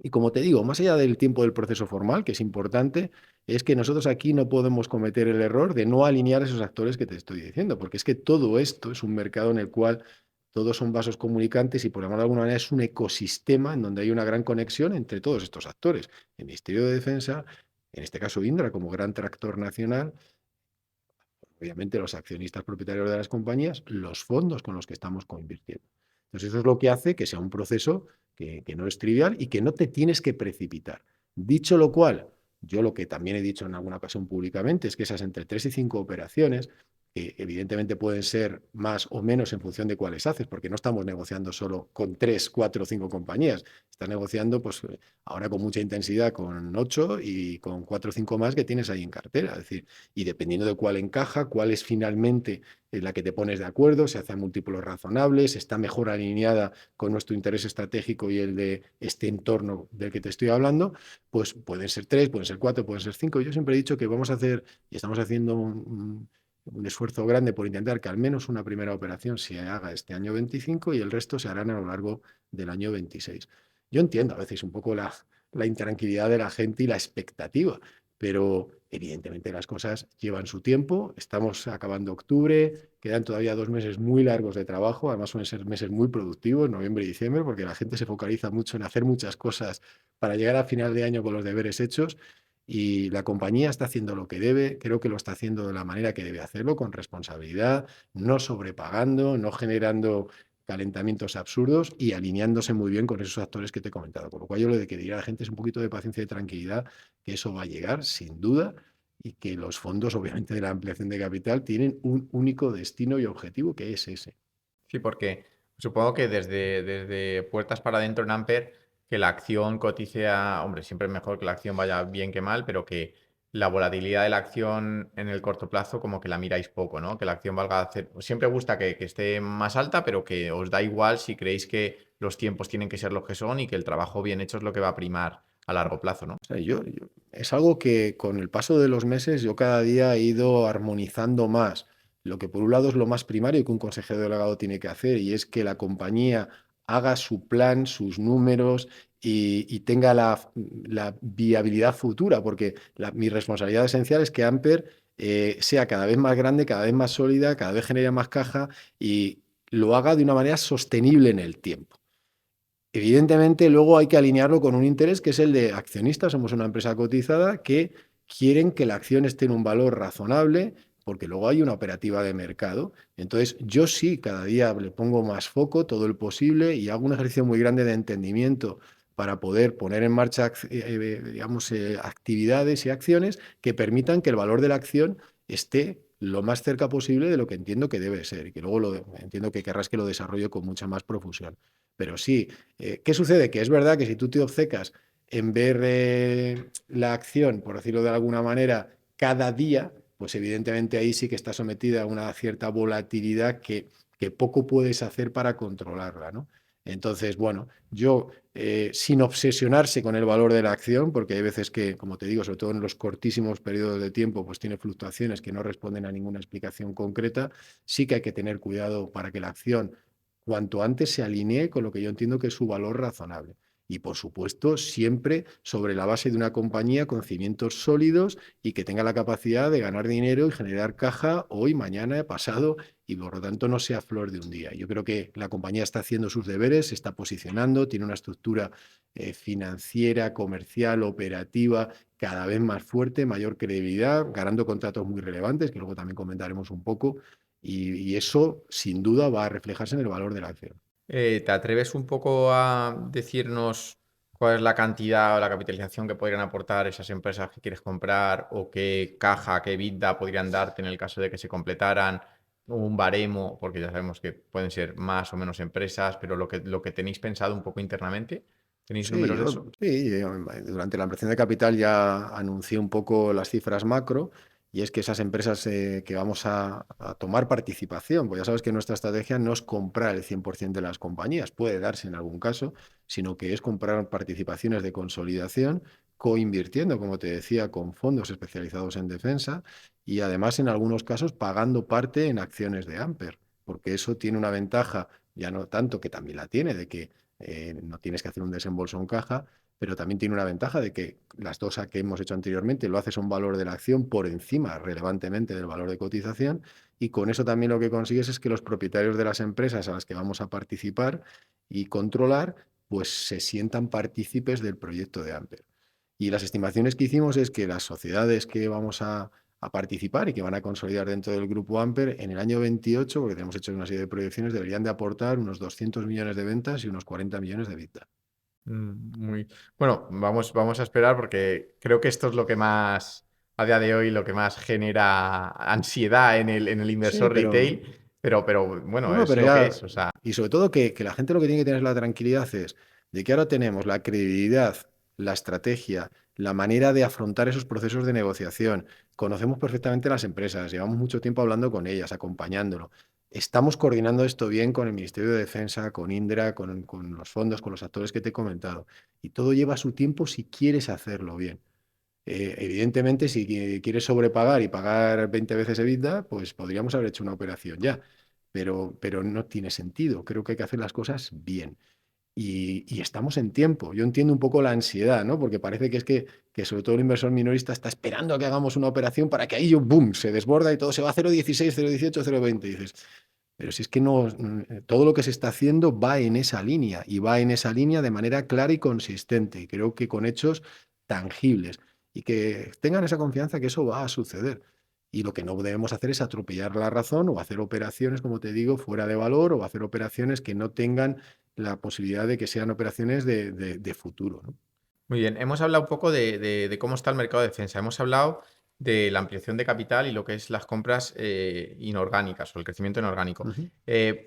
Y como te digo, más allá del tiempo del proceso formal, que es importante, es que nosotros aquí no podemos cometer el error de no alinear esos actores que te estoy diciendo, porque es que todo esto es un mercado en el cual todos son vasos comunicantes y por llamarlo de alguna manera es un ecosistema en donde hay una gran conexión entre todos estos actores. El Ministerio de Defensa, en este caso Indra como gran tractor nacional, obviamente los accionistas propietarios de las compañías, los fondos con los que estamos coinvirtiendo. Entonces eso es lo que hace que sea un proceso que no es trivial y que no te tienes que precipitar. Dicho lo cual, yo lo que también he dicho en alguna ocasión públicamente es que esas entre 3 y 5 operaciones, que evidentemente pueden ser más o menos en función de cuáles haces, porque no estamos negociando solo con 3, 4 o 5 compañías, estás negociando pues ahora con mucha intensidad con 8 y con 4 o 5 más que tienes ahí en cartera. Es decir, y dependiendo de cuál encaja, cuál es finalmente la que te pones de acuerdo, se hace a múltiplos razonables, está mejor alineada con nuestro interés estratégico y el de este entorno del que te estoy hablando, pues pueden ser 3, pueden ser 4, pueden ser 5. Yo siempre he dicho que vamos a hacer, y estamos haciendo un esfuerzo grande por intentar que al menos una primera operación se haga este año 25 y el resto se harán a lo largo del año 26. Yo entiendo a veces un poco la intranquilidad de la gente y la expectativa, pero evidentemente las cosas llevan su tiempo. Estamos acabando octubre, quedan todavía 2 meses muy largos de trabajo, además suelen ser meses muy productivos, noviembre y diciembre, porque la gente se focaliza mucho en hacer muchas cosas para llegar a final de año con los deberes hechos. Y la compañía está haciendo lo que debe, creo que lo está haciendo de la manera que debe hacerlo, con responsabilidad, no sobrepagando, no generando calentamientos absurdos y alineándose muy bien con esos actores que te he comentado. Por lo cual yo lo de que diría a la gente es un poquito de paciencia y tranquilidad, que eso va a llegar sin duda y que los fondos, obviamente, de la ampliación de capital tienen un único destino y objetivo, que es ese. Sí, porque supongo que desde puertas para adentro en Amper, que la acción cotice a, hombre, siempre es mejor que la acción vaya bien que mal, pero que la volatilidad de la acción en el corto plazo como que la miráis poco, ¿no? Que la acción valga hacer, siempre gusta que esté más alta, pero que os da igual si creéis que los tiempos tienen que ser los que son y que el trabajo bien hecho es lo que va a primar a largo plazo, ¿no? O sea, es algo que con el paso de los meses yo cada día he ido armonizando más. Lo que por un lado es lo más primario que un consejero delegado tiene que hacer y es que la compañía haga su plan, sus números y tenga la viabilidad futura, porque mi responsabilidad esencial es que Amper sea cada vez más grande, cada vez más sólida, cada vez genere más caja y lo haga de una manera sostenible en el tiempo. Evidentemente, luego hay que alinearlo con un interés que es el de accionistas. Somos una empresa cotizada que quieren que la acción esté en un valor razonable, porque luego hay una operativa de mercado. Entonces, yo sí, cada día le pongo más foco, todo el posible, y hago un ejercicio muy grande de entendimiento para poder poner en marcha, digamos, actividades y acciones que permitan que el valor de la acción esté lo más cerca posible de lo que entiendo que debe ser, y que luego entiendo que querrás que lo desarrolle con mucha más profusión. Pero sí, ¿qué sucede? Que es verdad que si tú te obcecas en ver la acción, por decirlo de alguna manera, cada día, pues evidentemente ahí sí que está sometida a una cierta volatilidad que poco puedes hacer para controlarla, ¿no? Entonces, bueno, yo sin obsesionarse con el valor de la acción, porque hay veces que, como te digo, sobre todo en los cortísimos periodos de tiempo, pues tiene fluctuaciones que no responden a ninguna explicación concreta, sí que hay que tener cuidado para que la acción cuanto antes se alinee con lo que yo entiendo que es su valor razonable. Y, por supuesto, siempre sobre la base de una compañía con cimientos sólidos y que tenga la capacidad de ganar dinero y generar caja hoy, mañana, pasado, y por lo tanto no sea flor de un día. Yo creo que la compañía está haciendo sus deberes, se está posicionando, tiene una estructura financiera, comercial, operativa cada vez más fuerte, mayor credibilidad, ganando contratos muy relevantes, que luego también comentaremos un poco, y eso sin duda va a reflejarse en el valor de la acción. ¿Te atreves un poco a decirnos cuál es la cantidad o la capitalización que podrían aportar esas empresas que quieres comprar o qué caja, qué EBITDA podrían darte en el caso de que se completaran? Un baremo, porque ya sabemos que pueden ser más o menos empresas, pero lo que tenéis pensado un poco internamente, ¿tenéis Sí, números de eso? durante la ampliación de capital ya anuncié un poco las cifras macro, y es que esas empresas que vamos a tomar participación, pues ya sabes que nuestra estrategia no es comprar el 100% de las compañías, puede darse en algún caso, sino que es comprar participaciones de consolidación, coinvirtiendo, como te decía, con fondos especializados en defensa y además en algunos casos pagando parte en acciones de Amper, porque eso tiene una ventaja, ya no tanto que también la tiene, de que no tienes que hacer un desembolso en caja, pero también tiene una ventaja de que las dos que hemos hecho anteriormente lo haces a un valor de la acción por encima relevantemente del valor de cotización, y con eso también lo que consigues es que los propietarios de las empresas a las que vamos a participar y controlar, pues se sientan partícipes del proyecto de Amper. Y las estimaciones que hicimos es que las sociedades que vamos a participar y que van a consolidar dentro del grupo Amper en el año 28, porque tenemos hecho una serie de proyecciones, deberían de aportar unos 200 millones de ventas y unos 40 millones de EBITDA. Muy bueno, vamos a esperar porque creo que esto es lo que más, a día de hoy, lo que más genera ansiedad en el Sí, inversor pero retail, pero bueno, no, es pero lo que ya, es. O sea, y sobre todo que la gente lo que tiene que tener la tranquilidad es de que ahora tenemos la credibilidad, la estrategia, la manera de afrontar esos procesos de negociación. Conocemos perfectamente las empresas, llevamos mucho tiempo hablando con ellas, acompañándolo. Estamos coordinando esto bien con el Ministerio de Defensa, con Indra, con los fondos, con los actores que te he comentado. Y todo lleva su tiempo si quieres hacerlo bien. Evidentemente, si quieres sobrepagar y pagar 20 veces EBITDA, pues podríamos haber hecho una operación ya, pero no tiene sentido. Creo que hay que hacer las cosas bien. Y estamos en tiempo. Yo entiendo un poco la ansiedad, ¿no? Porque parece que que sobre todo el inversor minorista está esperando a que hagamos una operación para que ahí yo, boom, se desborda y todo se va a 0,16, 0,18, 0,20. Y dices, pero si es que no, todo lo que se está haciendo va en esa línea y va en esa línea de manera clara y consistente. Y creo que con hechos tangibles y que tengan esa confianza que eso va a suceder. Y lo que no debemos hacer es atropellar la razón o hacer operaciones, como te digo, fuera de valor o hacer operaciones que no tengan la posibilidad de que sean operaciones de futuro, ¿no? muy bien, hemos hablado un poco de cómo está el mercado de defensa, hemos hablado de la ampliación de capital y lo que es las compras inorgánicas o el crecimiento inorgánico. Ujú.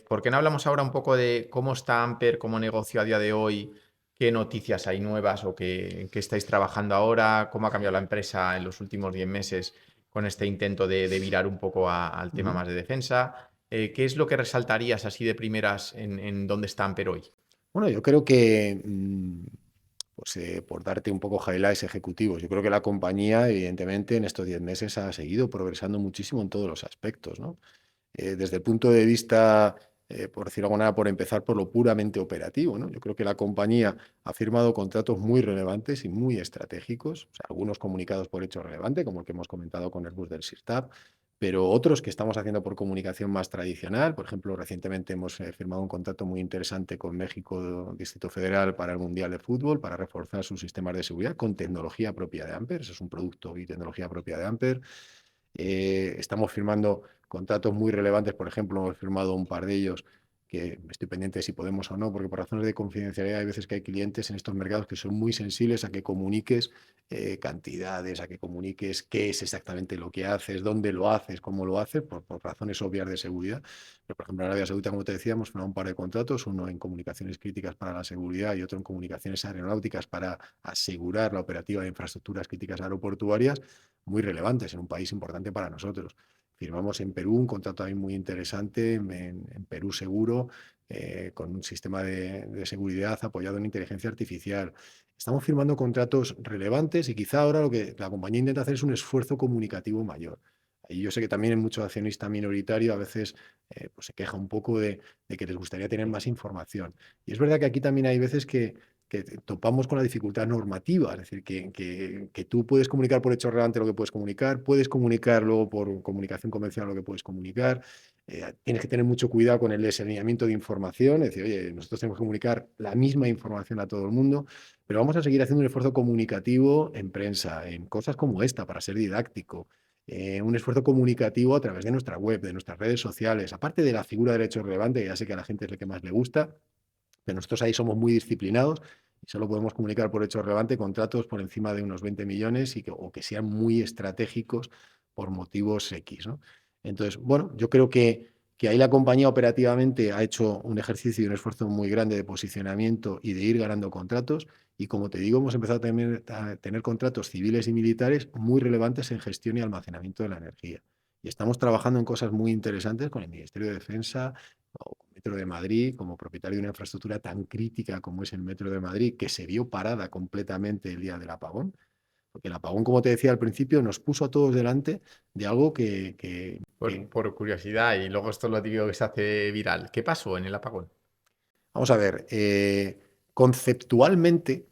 ¿Por qué no hablamos ahora un poco de cómo está Amper como negocio a día de hoy? ¿Qué noticias hay nuevas o en qué estáis trabajando ahora? ¿Cómo ha cambiado la empresa en los últimos 10 meses con este intento de virar un poco al tema Ujú. más de defensa? ¿Qué es lo que resaltarías así de primeras en dónde está Amper hoy? Bueno, yo creo que, pues, por darte un poco highlights ejecutivos, yo creo que la compañía, evidentemente, en estos 10 meses ha seguido progresando muchísimo en todos los aspectos, ¿no? Desde el punto de vista, por decirlo de alguna manera, por empezar por lo puramente operativo, ¿no? Yo creo que la compañía ha firmado contratos muy relevantes y muy estratégicos, o sea, algunos comunicados por hecho relevante, como el que hemos comentado con el bus del SIRTAP, pero otros que estamos haciendo por comunicación más tradicional. Por ejemplo, recientemente hemos firmado un contrato muy interesante con México Distrito Federal para el Mundial de Fútbol, para reforzar sus sistemas de seguridad con tecnología propia de Amper. Eso es un producto y tecnología propia de Amper. Estamos firmando contratos muy relevantes, por ejemplo, hemos firmado un par de ellos que estoy pendiente de si podemos o no, porque por razones de confidencialidad hay veces que hay clientes en estos mercados que son muy sensibles a que comuniques cantidades, a que comuniques qué es exactamente lo que haces, dónde lo haces, cómo lo haces, por razones obvias de seguridad. Pero, por ejemplo, en Arabia Saudita, como te decía, hemos firmado un par de contratos, uno en comunicaciones críticas para la seguridad y otro en comunicaciones aeronáuticas para asegurar la operativa de infraestructuras críticas aeroportuarias, muy relevantes en un país importante para nosotros. Firmamos en Perú un contrato también muy interesante, en Perú Seguro, con un sistema de seguridad apoyado en inteligencia artificial. Estamos firmando contratos relevantes y quizá ahora lo que la compañía intenta hacer es un esfuerzo comunicativo mayor. Y yo sé que también en mucho accionista minoritario a veces pues se queja un poco de que les gustaría tener más información. Y es verdad que aquí también hay veces que topamos con la dificultad normativa, es decir, que tú puedes comunicar por hecho relevante lo que puedes comunicar luego por comunicación convencional lo que puedes comunicar, tienes que tener mucho cuidado con el desalineamiento de información, es decir, oye, nosotros tenemos que comunicar la misma información a todo el mundo, pero vamos a seguir haciendo un esfuerzo comunicativo en prensa, en cosas como esta, para ser didáctico, un esfuerzo comunicativo a través de nuestra web, de nuestras redes sociales, aparte de la figura de hecho relevante, que ya sé que a la gente es lo que más le gusta, pero nosotros ahí somos muy disciplinados y solo podemos comunicar por hecho relevante contratos por encima de unos 20 millones o que sean muy estratégicos por motivos X, ¿no? Entonces, bueno, yo creo que ahí la compañía operativamente ha hecho un ejercicio y un esfuerzo muy grande de posicionamiento y de ir ganando contratos. Y como te digo, hemos empezado a tener contratos civiles y militares muy relevantes en gestión y almacenamiento de la energía. Y estamos trabajando en cosas muy interesantes con el Ministerio de Defensa, o con Metro de Madrid, como propietario de una infraestructura tan crítica como es el Metro de Madrid, que se vio parada completamente el día del apagón, porque el apagón, como te decía al principio, nos puso a todos delante de algo Por curiosidad, y luego esto es lo típico que se hace viral. ¿Qué pasó en el apagón? vamos a ver, conceptualmente,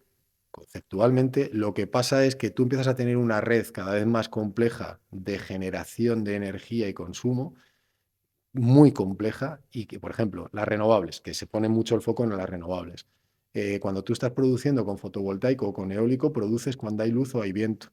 conceptualmente, lo que pasa es que tú empiezas a tener una red cada vez más compleja de generación de energía y consumo, muy compleja y que, por ejemplo, las renovables, que se pone mucho el foco en las renovables. Cuando tú estás produciendo con fotovoltaico o con eólico, produces cuando hay luz o hay viento,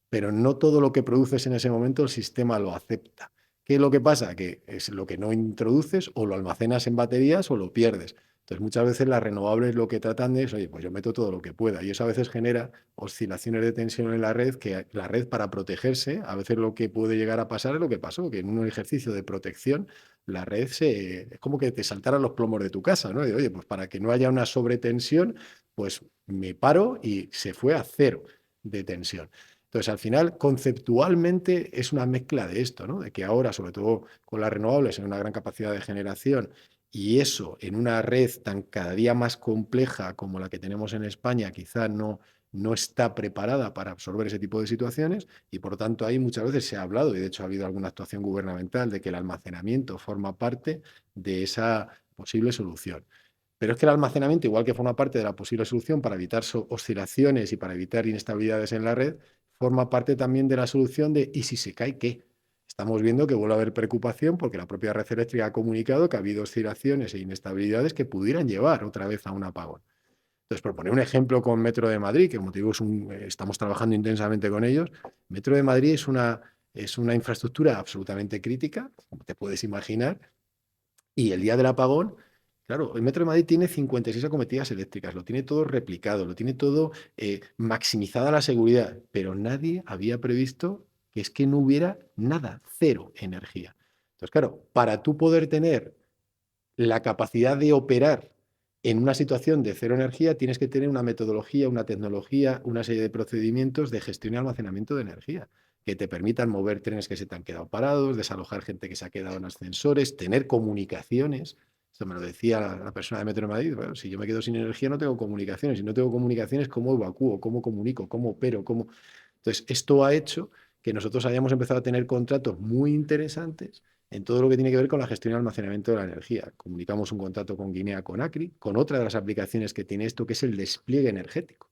pero no todo lo que produces en ese momento el sistema lo acepta. ¿Qué es lo que pasa? Que es lo que no introduces o lo almacenas en baterías o lo pierdes. Entonces, muchas veces las renovables lo que tratan de es, oye, pues yo meto todo lo que pueda. Y eso a veces genera oscilaciones de tensión en la red, que la red para protegerse, a veces lo que puede llegar a pasar es lo que pasó, que en un ejercicio de protección la red es como que te saltaran los plomos de tu casa, ¿no? Y, oye, pues para que no haya una sobretensión, pues me paro y se fue a cero de tensión. Entonces, al final, conceptualmente es una mezcla de esto, ¿no? De que ahora, sobre todo con las renovables, en una gran capacidad de generación, y eso en una red tan cada día más compleja como la que tenemos en España, quizá no está preparada para absorber ese tipo de situaciones y por lo tanto ahí muchas veces se ha hablado y de hecho ha habido alguna actuación gubernamental de que el almacenamiento forma parte de esa posible solución. Pero es que el almacenamiento, igual que forma parte de la posible solución para evitar oscilaciones y para evitar inestabilidades en la red, forma parte también de la solución de ¿y si se cae qué? Estamos viendo que vuelve a haber preocupación porque la propia red eléctrica ha comunicado que ha habido oscilaciones e inestabilidades que pudieran llevar otra vez a un apagón. Entonces, por poner un ejemplo con Metro de Madrid, que como te digo, estamos trabajando intensamente con ellos, Metro de Madrid es una infraestructura absolutamente crítica, como te puedes imaginar, y el día del apagón, claro, el Metro de Madrid tiene 56 acometidas eléctricas, lo tiene todo replicado, lo tiene todo maximizada la seguridad, pero nadie había previsto que es que no hubiera nada, cero energía. Entonces, claro, para tú poder tener la capacidad de operar en una situación de cero energía, tienes que tener una metodología, una tecnología, una serie de procedimientos de gestión y almacenamiento de energía que te permitan mover trenes que se te han quedado parados, desalojar gente que se ha quedado en ascensores, tener comunicaciones. Esto me lo decía la persona de Metro de Madrid. Bueno, si yo me quedo sin energía, no tengo comunicaciones. Si no tengo comunicaciones, ¿cómo evacúo? ¿Cómo comunico? ¿Cómo opero? ¿Cómo? Entonces, esto ha hecho que nosotros hayamos empezado a tener contratos muy interesantes en todo lo que tiene que ver con la gestión y almacenamiento de la energía. Comunicamos un contrato con Guinea, con Acri, con otra de las aplicaciones que tiene esto, que es el despliegue energético.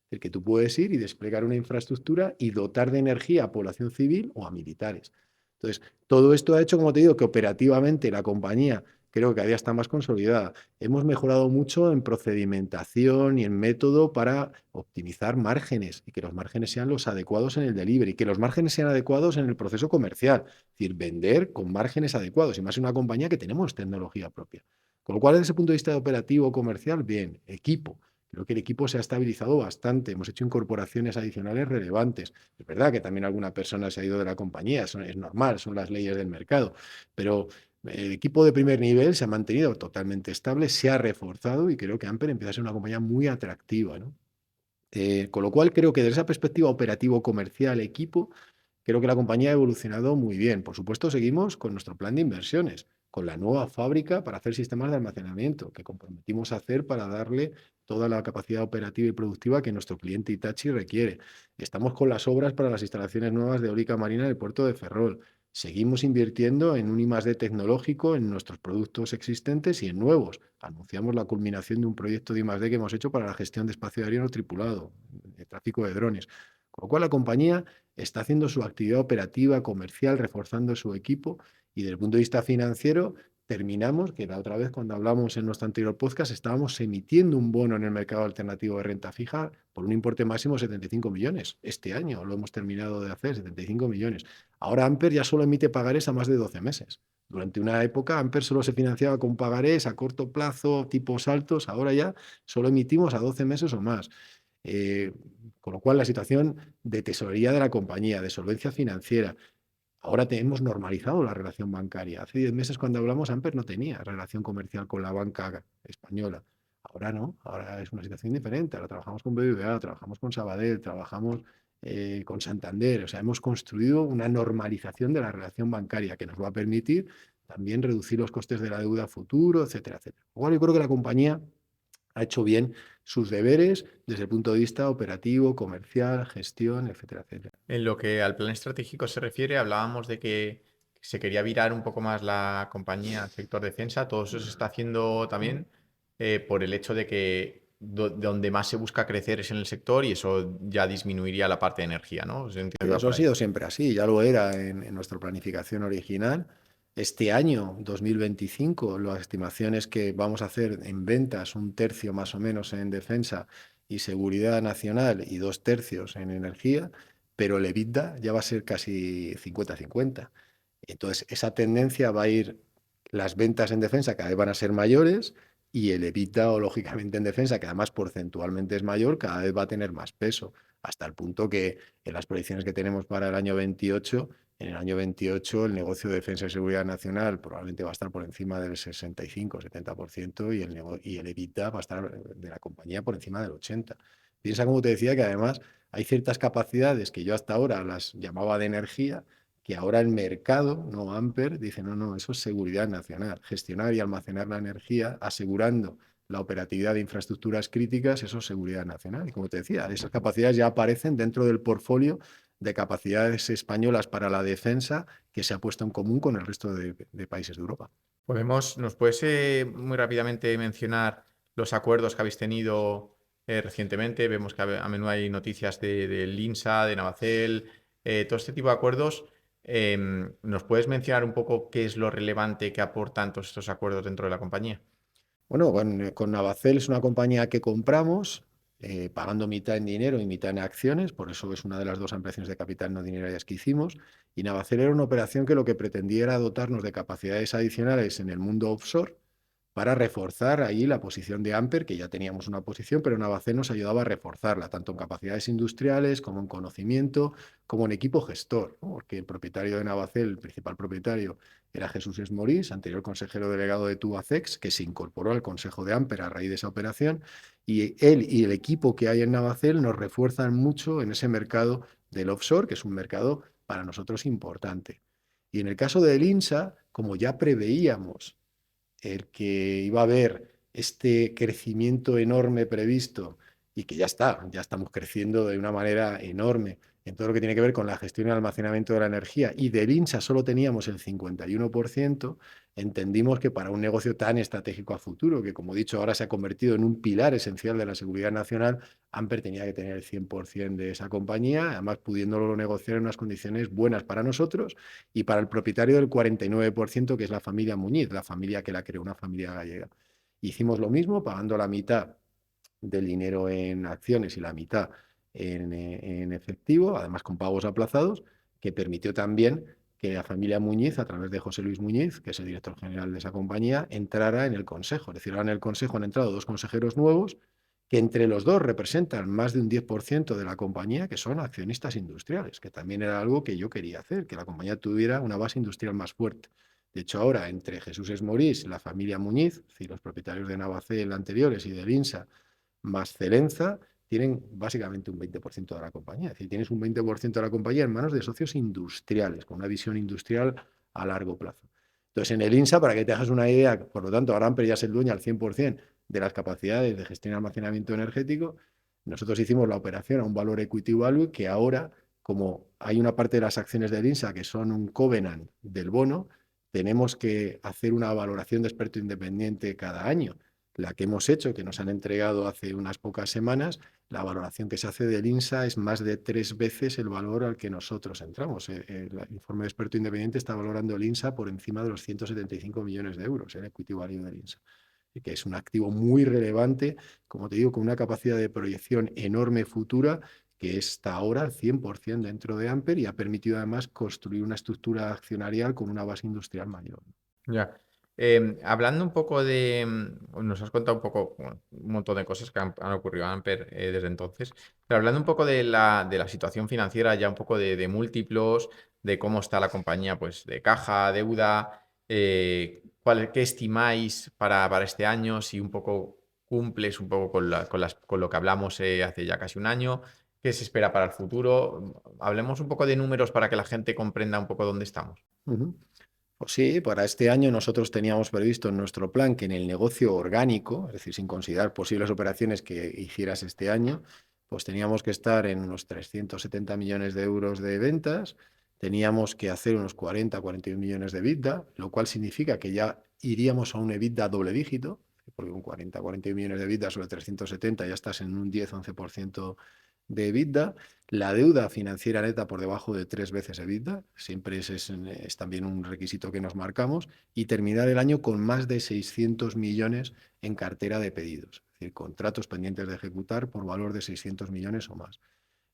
El que tú puedes ir y desplegar una infraestructura y dotar de energía a población civil o a militares. Entonces, todo esto ha hecho, como te digo, que operativamente la compañía creo que cada día está más consolidada. Hemos mejorado mucho en procedimentación y en método para optimizar márgenes y que los márgenes sean los adecuados en el delivery, que los márgenes sean adecuados en el proceso comercial, es decir, vender con márgenes adecuados y más en una compañía que tenemos tecnología propia. Con lo cual, desde ese punto de vista de operativo comercial, bien, equipo. Creo que el equipo se ha estabilizado bastante. Hemos hecho incorporaciones adicionales relevantes. Es verdad que también alguna persona se ha ido de la compañía, es normal, son las leyes del mercado, pero el equipo de primer nivel se ha mantenido totalmente estable, se ha reforzado y creo que Amper empieza a ser una compañía muy atractiva, ¿no? Con lo cual creo que desde esa perspectiva operativo, comercial, equipo, creo que la compañía ha evolucionado muy bien. Por supuesto, seguimos con nuestro plan de inversiones, con la nueva fábrica para hacer sistemas de almacenamiento que comprometimos a hacer para darle toda la capacidad operativa y productiva que nuestro cliente Hitachi requiere. Estamos con las obras para las instalaciones nuevas de eólica marina del puerto de Ferrol. Seguimos invirtiendo en un I+D tecnológico, en nuestros productos existentes y en nuevos. Anunciamos la culminación de un proyecto de I+D que hemos hecho para la gestión de espacio aéreo no tripulado, de tráfico de drones. Con lo cual, la compañía está haciendo su actividad operativa, comercial, reforzando su equipo y desde el punto de vista financiero, terminamos, que la otra vez cuando hablamos en nuestro anterior podcast, estábamos emitiendo un bono en el mercado alternativo de renta fija por un importe máximo de 75 millones. Este año lo hemos terminado de hacer, 75 millones. Ahora Amper ya solo emite pagarés a más de 12 meses. Durante una época Amper solo se financiaba con pagarés a corto plazo, tipos altos, ahora ya solo emitimos a 12 meses o más. Eh, con lo cual la situación de tesorería de la compañía, de solvencia financiera, ahora hemos normalizado la relación bancaria. Hace 10 meses cuando hablamos Amper no tenía relación comercial con la banca española. Ahora no, ahora es una situación diferente. Ahora trabajamos con BBVA, trabajamos con Sabadell, trabajamos con Santander. O sea, hemos construido una normalización de la relación bancaria que nos va a permitir también reducir los costes de la deuda a futuro, etcétera, etcétera. Igual yo creo que la compañía ha hecho bien sus deberes desde el punto de vista operativo, comercial, gestión, etcétera, etcétera. En lo que al plan estratégico se refiere, hablábamos de que se quería virar un poco más la compañía al sector defensa. Todo eso se está haciendo también por el hecho de que donde más se busca crecer es en el sector y eso ya disminuiría la parte de energía, ¿no? Entiendo Sí, que va eso por ha ahí. sido siempre así, ya lo era en nuestra planificación original. Este año, 2025, las estimaciones que vamos a hacer en ventas, un tercio más o menos en defensa y seguridad nacional y dos tercios en energía, pero el EBITDA ya va a ser casi 50-50. Entonces, esa tendencia va a ir, las ventas en defensa cada vez van a ser mayores y el EBITDA, o lógicamente en defensa, que además porcentualmente es mayor, cada vez va a tener más peso, hasta el punto que en las proyecciones que tenemos para el año 28, en el año 28 el negocio de defensa y seguridad nacional probablemente va a estar por encima del 65-70% y el EBITDA va a estar de la compañía por encima del 80%. Piensa, como te decía, que además hay ciertas capacidades que yo hasta ahora las llamaba de energía, que ahora el mercado, no Amper, dice, no, no, eso es seguridad nacional. Gestionar y almacenar la energía asegurando la operatividad de infraestructuras críticas, eso es seguridad nacional. Y como te decía, esas capacidades ya aparecen dentro del portfolio de capacidades españolas para la defensa que se ha puesto en común con el resto de países de Europa. ¿Nos puedes muy rápidamente mencionar los acuerdos que habéis tenido recientemente? Vemos que a menudo hay noticias del INSA, de Navacel, todo este tipo de acuerdos. ¿Nos puedes mencionar un poco qué es lo relevante que aportan todos estos acuerdos dentro de la compañía? Bueno, con Navacel es una compañía que compramos, pagando mitad en dinero y mitad en acciones, por eso es una de las dos ampliaciones de capital no dinerarias que hicimos. Y Navacel era una operación que lo que pretendía era dotarnos de capacidades adicionales en el mundo offshore para reforzar ahí la posición de Amper, que ya teníamos una posición, pero Navacel nos ayudaba a reforzarla, tanto en capacidades industriales como en conocimiento, como en equipo gestor, ¿no? Porque el propietario de Navacel, el principal propietario, era Jesús Esmorís, anterior consejero delegado de Tubacex, que se incorporó al consejo de Amper a raíz de esa operación, y él y el equipo que hay en Navacel nos refuerzan mucho en ese mercado del offshore, que es un mercado para nosotros importante. Y en el caso del INSA, como ya preveíamos el que iba a haber este crecimiento enorme previsto y que ya está, ya estamos creciendo de una manera enorme en todo lo que tiene que ver con la gestión y almacenamiento de la energía, y del INSA solo teníamos el 51%, entendimos que para un negocio tan estratégico a futuro, que como he dicho ahora se ha convertido en un pilar esencial de la seguridad nacional, Amper tenía que tener el 100% de esa compañía, además pudiéndolo negociar en unas condiciones buenas para nosotros y para el propietario del 49%, que es la familia Muñiz, la familia que la creó, una familia gallega. Hicimos lo mismo, pagando la mitad del dinero en acciones y la mitad en efectivo, además con pagos aplazados, que permitió también que la familia Muñiz, a través de José Luis Muñiz, que es el director general de esa compañía, entrara en el consejo. Es decir, ahora en el consejo han entrado dos consejeros nuevos que entre los dos representan más de un 10% de la compañía, que son accionistas industriales, que también era algo que yo quería hacer, que la compañía tuviera una base industrial más fuerte. De hecho, ahora entre Jesús Esmorís, la familia Muñiz, es decir, los propietarios de Navacel anteriores y del INSA, más Celenza, tienen básicamente un 20% de la compañía. Es decir, tienes un 20% de la compañía en manos de socios industriales, con una visión industrial a largo plazo. Entonces, en el INSA, para que te hagas una idea, por lo tanto, ahora Amper ya es el dueño al 100% de las capacidades de gestión y almacenamiento energético. Nosotros hicimos la operación a un valor equity value que ahora como hay una parte de las acciones del INSA que son un covenant del bono, tenemos que hacer una valoración de experto independiente cada año. La que hemos hecho, que nos han entregado hace unas pocas semanas, la valoración que se hace del INSA es más de 3 veces el valor al que nosotros entramos. El informe de experto independiente está valorando el INSA por encima de los 175 millones de euros, el equity value del INSA, y que es un activo muy relevante, como te digo, con una capacidad de proyección enorme futura que está ahora al 100% dentro de Amper y ha permitido además construir una estructura accionarial con una base industrial mayor. Ya. Hablando un poco de, nos has contado un poco, bueno, un montón de cosas que han ocurrido a Amper desde entonces, pero hablando un poco de la situación financiera, ya un poco de múltiplos, de cómo está la compañía, pues de caja, deuda, ¿qué estimáis para este año? Si un poco cumples un poco con lo que hablamos hace ya casi un año, ¿qué se espera para el futuro? Hablemos un poco de números para que la gente comprenda un poco dónde estamos. Ujú. Pues sí, para este año nosotros teníamos previsto en nuestro plan que en el negocio orgánico, es decir, sin considerar posibles operaciones que hicieras este año, pues teníamos que estar en unos 370 millones de euros de ventas, teníamos que hacer unos 40-41 millones de EBITDA, lo cual significa que ya iríamos a un EBITDA doble dígito, porque un 40-41 millones de EBITDA sobre 370 ya estás en un 10-11% de EBITDA. La deuda financiera neta por debajo de 3 veces EBITDA, siempre es también un requisito que nos marcamos, y terminar el año con más de 600 millones en cartera de pedidos, es decir, contratos pendientes de ejecutar por valor de 600 millones o más.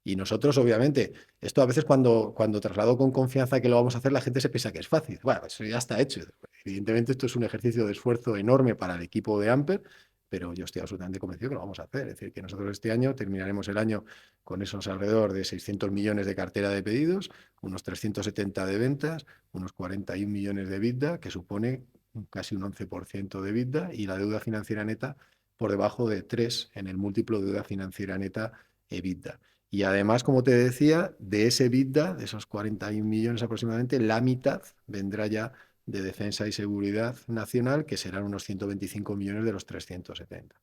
Y nosotros, obviamente, esto a veces cuando traslado con confianza que lo vamos a hacer, la gente se piensa que es fácil. Bueno, eso ya está hecho. Evidentemente, esto es un ejercicio de esfuerzo enorme para el equipo de Amper, pero yo estoy absolutamente convencido que lo vamos a hacer. Es decir, que nosotros este año terminaremos el año con esos alrededor de 600 millones de cartera de pedidos, unos 370 de ventas, unos 41 millones de EBITDA, que supone casi un 11% de EBITDA, y la deuda financiera neta por debajo de 3 en el múltiplo de deuda financiera neta EBITDA. Y además, como te decía, de ese EBITDA, de esos 41 millones aproximadamente, la mitad vendrá ya de defensa y seguridad nacional, que serán unos 125 millones de los 370.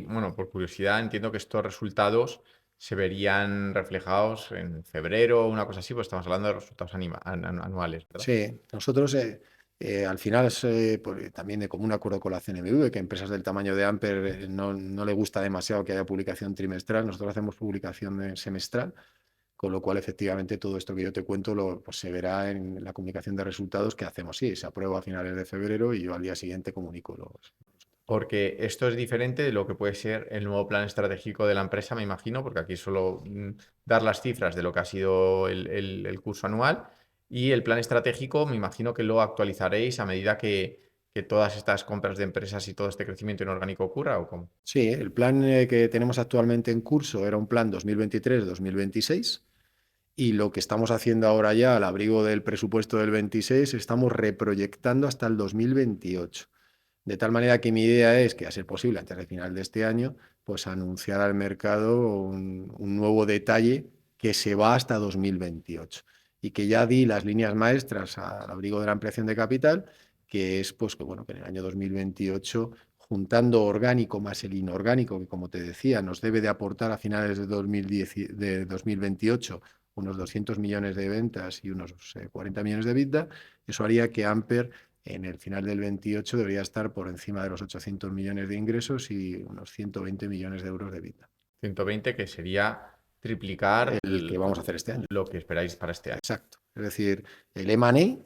Bueno, por curiosidad, entiendo que estos resultados se verían reflejados en febrero, una cosa así, pues estamos hablando de resultados anuales, ¿verdad? Sí, nosotros al final es también de común acuerdo con la CNMV, que empresas del tamaño de Amper no le gusta demasiado que haya publicación trimestral, nosotros hacemos publicación semestral, con lo cual efectivamente todo esto que yo te cuento pues se verá en la comunicación de resultados que hacemos. Sí, se aprueba a finales de febrero y yo al día siguiente comunico los. Porque esto es diferente de lo que puede ser el nuevo plan estratégico de la empresa, me imagino, porque aquí solo dar las cifras de lo que ha sido el curso anual y el plan estratégico, me imagino que lo actualizaréis a medida que todas estas compras de empresas y todo este crecimiento inorgánico ocurra, ¿o cómo? Sí, el plan que tenemos actualmente en curso era un plan 2023-2026. Y lo que estamos haciendo ahora ya, al abrigo del presupuesto del 26, estamos reproyectando hasta el 2028. De tal manera que mi idea es que, a ser posible, antes del final de este año, pues anunciar al mercado un nuevo detalle que se va hasta 2028 y que ya di las líneas maestras al abrigo de la ampliación de capital, que es pues que, bueno, que en el año 2028, juntando orgánico más el inorgánico, que como te decía, nos debe de aportar a finales de 2028 unos 200 millones de ventas y unos 40 millones de EBITDA, eso haría que Amper en el final del 28 debería estar por encima de los 800 millones de ingresos y unos 120 millones de euros de EBITDA. 120, que sería triplicar El que vamos a hacer este año. lo que esperáis para este año. Exacto. Es decir, el M&A,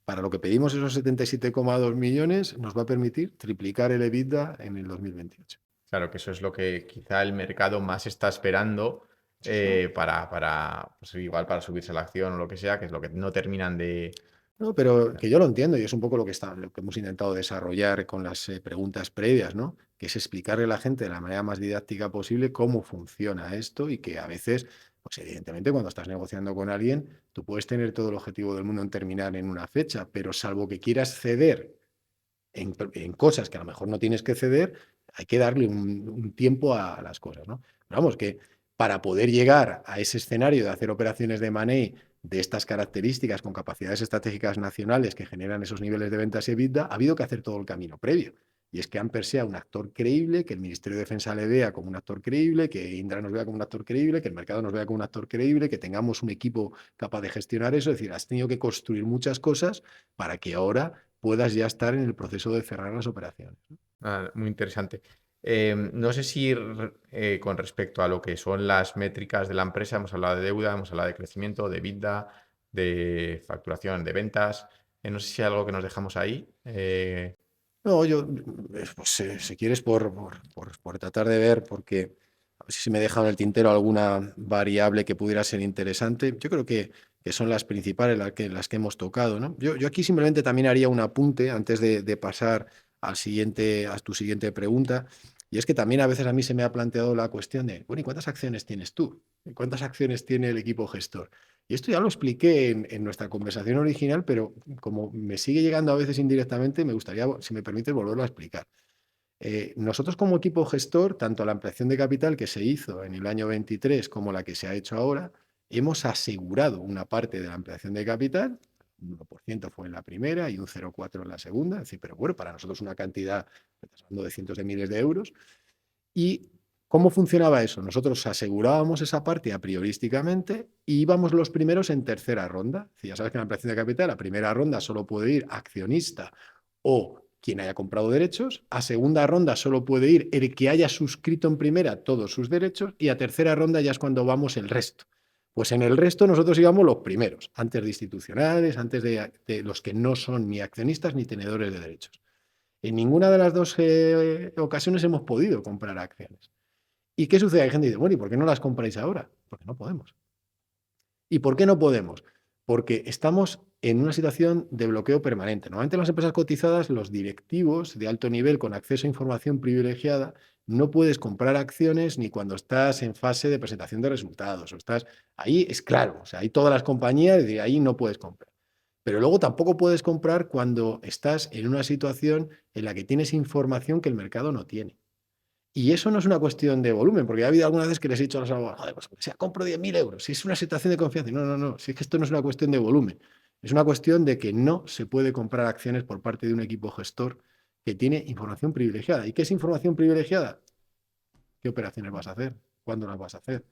para lo que pedimos esos 77,2 millones, nos va a permitir triplicar el EBITDA en el 2028. Claro que eso es lo que quizá el mercado más está esperando pues igual para subirse a la acción o lo que sea, que es lo que no terminan de. No, pero que yo lo entiendo y es un poco lo que hemos intentado desarrollar con las preguntas previas, ¿no? Que es explicarle a la gente de la manera más didáctica posible cómo funciona esto y que a veces, pues evidentemente cuando estás negociando con alguien, tú puedes tener todo el objetivo del mundo en terminar en una fecha, pero salvo que quieras ceder en cosas que a lo mejor no tienes que ceder, hay que darle un tiempo a las cosas, ¿no? Pero vamos, que para poder llegar a ese escenario de hacer operaciones de money de estas características con capacidades estratégicas nacionales que generan esos niveles de ventas y EBITDA, ha habido que hacer todo el camino previo. Y es que Amper sea un actor creíble, que el Ministerio de Defensa le vea como un actor creíble, que Indra nos vea como un actor creíble, que el mercado nos vea como un actor creíble, que tengamos un equipo capaz de gestionar eso. Es decir, has tenido que construir muchas cosas para que ahora puedas ya estar en el proceso de cerrar las operaciones, ¿no? Muy interesante. No sé si con respecto a lo que son las métricas de la empresa, hemos hablado de deuda, hemos hablado de crecimiento, de EBITDA, de facturación, de ventas. No sé si hay algo que nos dejamos ahí. No, yo, pues, si quieres, por tratar de ver, porque a ver si se me deja en el tintero alguna variable que pudiera ser interesante. Yo creo que son las principales, las que hemos tocado, ¿no? Yo aquí simplemente también haría un apunte antes de pasar a tu siguiente pregunta, y es que también a veces a mí se me ha planteado la cuestión de, bueno, ¿y cuántas acciones tienes tú? ¿Y cuántas acciones tiene el equipo gestor? Y esto ya lo expliqué en nuestra conversación original, pero como me sigue llegando a veces indirectamente, me gustaría, si me permites, volverlo a explicar. Nosotros como equipo gestor, tanto la ampliación de capital que se hizo en el año 23 como la que se ha hecho ahora, hemos asegurado una parte de la ampliación de capital, un 1% fue en la primera y un 0,4 en la segunda, es decir, pero bueno, para nosotros una cantidad, estamos hablando de cientos de miles de euros. ¿Y cómo funcionaba eso? Nosotros asegurábamos esa parte a priorísticamente y íbamos los primeros en tercera ronda. Si ya sabes que en la ampliación de capital, la primera ronda solo puede ir accionista o quien haya comprado derechos. A segunda ronda solo puede ir el que haya suscrito en primera todos sus derechos. Y a tercera ronda ya es cuando vamos el resto. Pues en el resto nosotros íbamos los primeros, antes de institucionales, antes de los que no son ni accionistas ni tenedores de derechos. En ninguna de las dos ocasiones hemos podido comprar acciones. ¿Y qué sucede? Hay gente que dice, bueno, ¿y por qué no las compráis ahora? Porque no podemos. ¿Y por qué no podemos? Porque estamos en una situación de bloqueo permanente. Normalmente en las empresas cotizadas, los directivos de alto nivel con acceso a información privilegiada, no puedes comprar acciones ni cuando estás en fase de presentación de resultados. O estás ahí, es claro, o sea, hay todas las compañías y ahí no puedes comprar. Pero luego tampoco puedes comprar cuando estás en una situación en la que tienes información que el mercado no tiene. Y eso no es una cuestión de volumen, porque ha habido algunas veces que les he dicho a los abogados, joder, pues o sea, compro 10.000 euros, si es una situación de confianza. No, no, no, si es que esto no es una cuestión de volumen, es una cuestión de que no se puede comprar acciones por parte de un equipo gestor que tiene información privilegiada. ¿Y qué es información privilegiada? ¿Qué operaciones vas a hacer? ¿Cuándo las vas a hacer?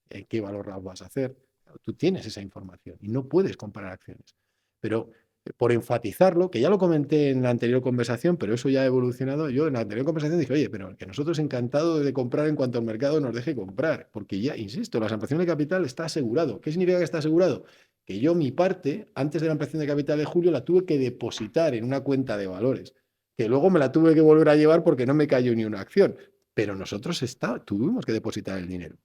¿En qué valor las vas a hacer? Tú tienes esa información y no puedes comprar acciones. Pero por enfatizarlo, que ya lo comenté en la anterior conversación, pero eso ya ha evolucionado. Yo en la anterior conversación dije, oye, pero que nosotros encantados de comprar en cuanto el mercado nos deje comprar, porque ya, insisto, la ampliación de capital está asegurado. ¿Qué significa que está asegurado? Que yo mi parte, antes de la ampliación de capital de julio, la tuve que depositar en una cuenta de valores, que luego me la tuve que volver a llevar porque no me cayó ni una acción. Pero nosotros tuvimos que depositar el dinero.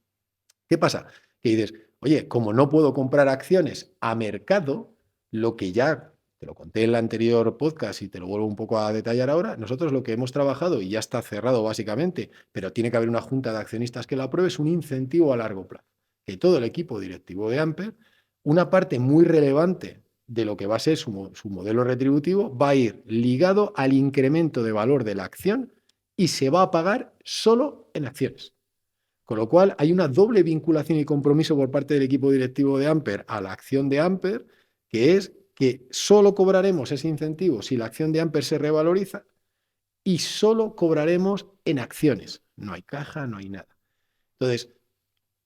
¿Qué pasa? Que dices, oye, como no puedo comprar acciones a mercado, lo que ya te lo conté en el anterior podcast y te lo vuelvo un poco a detallar ahora, nosotros lo que hemos trabajado y ya está cerrado básicamente, pero tiene que haber una junta de accionistas que lo apruebe, es un incentivo a largo plazo. Que todo el equipo directivo de Amper, una parte muy relevante de lo que va a ser su modelo retributivo, va a ir ligado al incremento de valor de la acción y se va a pagar solo en acciones. Con lo cual, hay una doble vinculación y compromiso por parte del equipo directivo de Amper a la acción de Amper, que es que solo cobraremos ese incentivo si la acción de Amper se revaloriza y solo cobraremos en acciones. No hay caja, no hay nada. Entonces,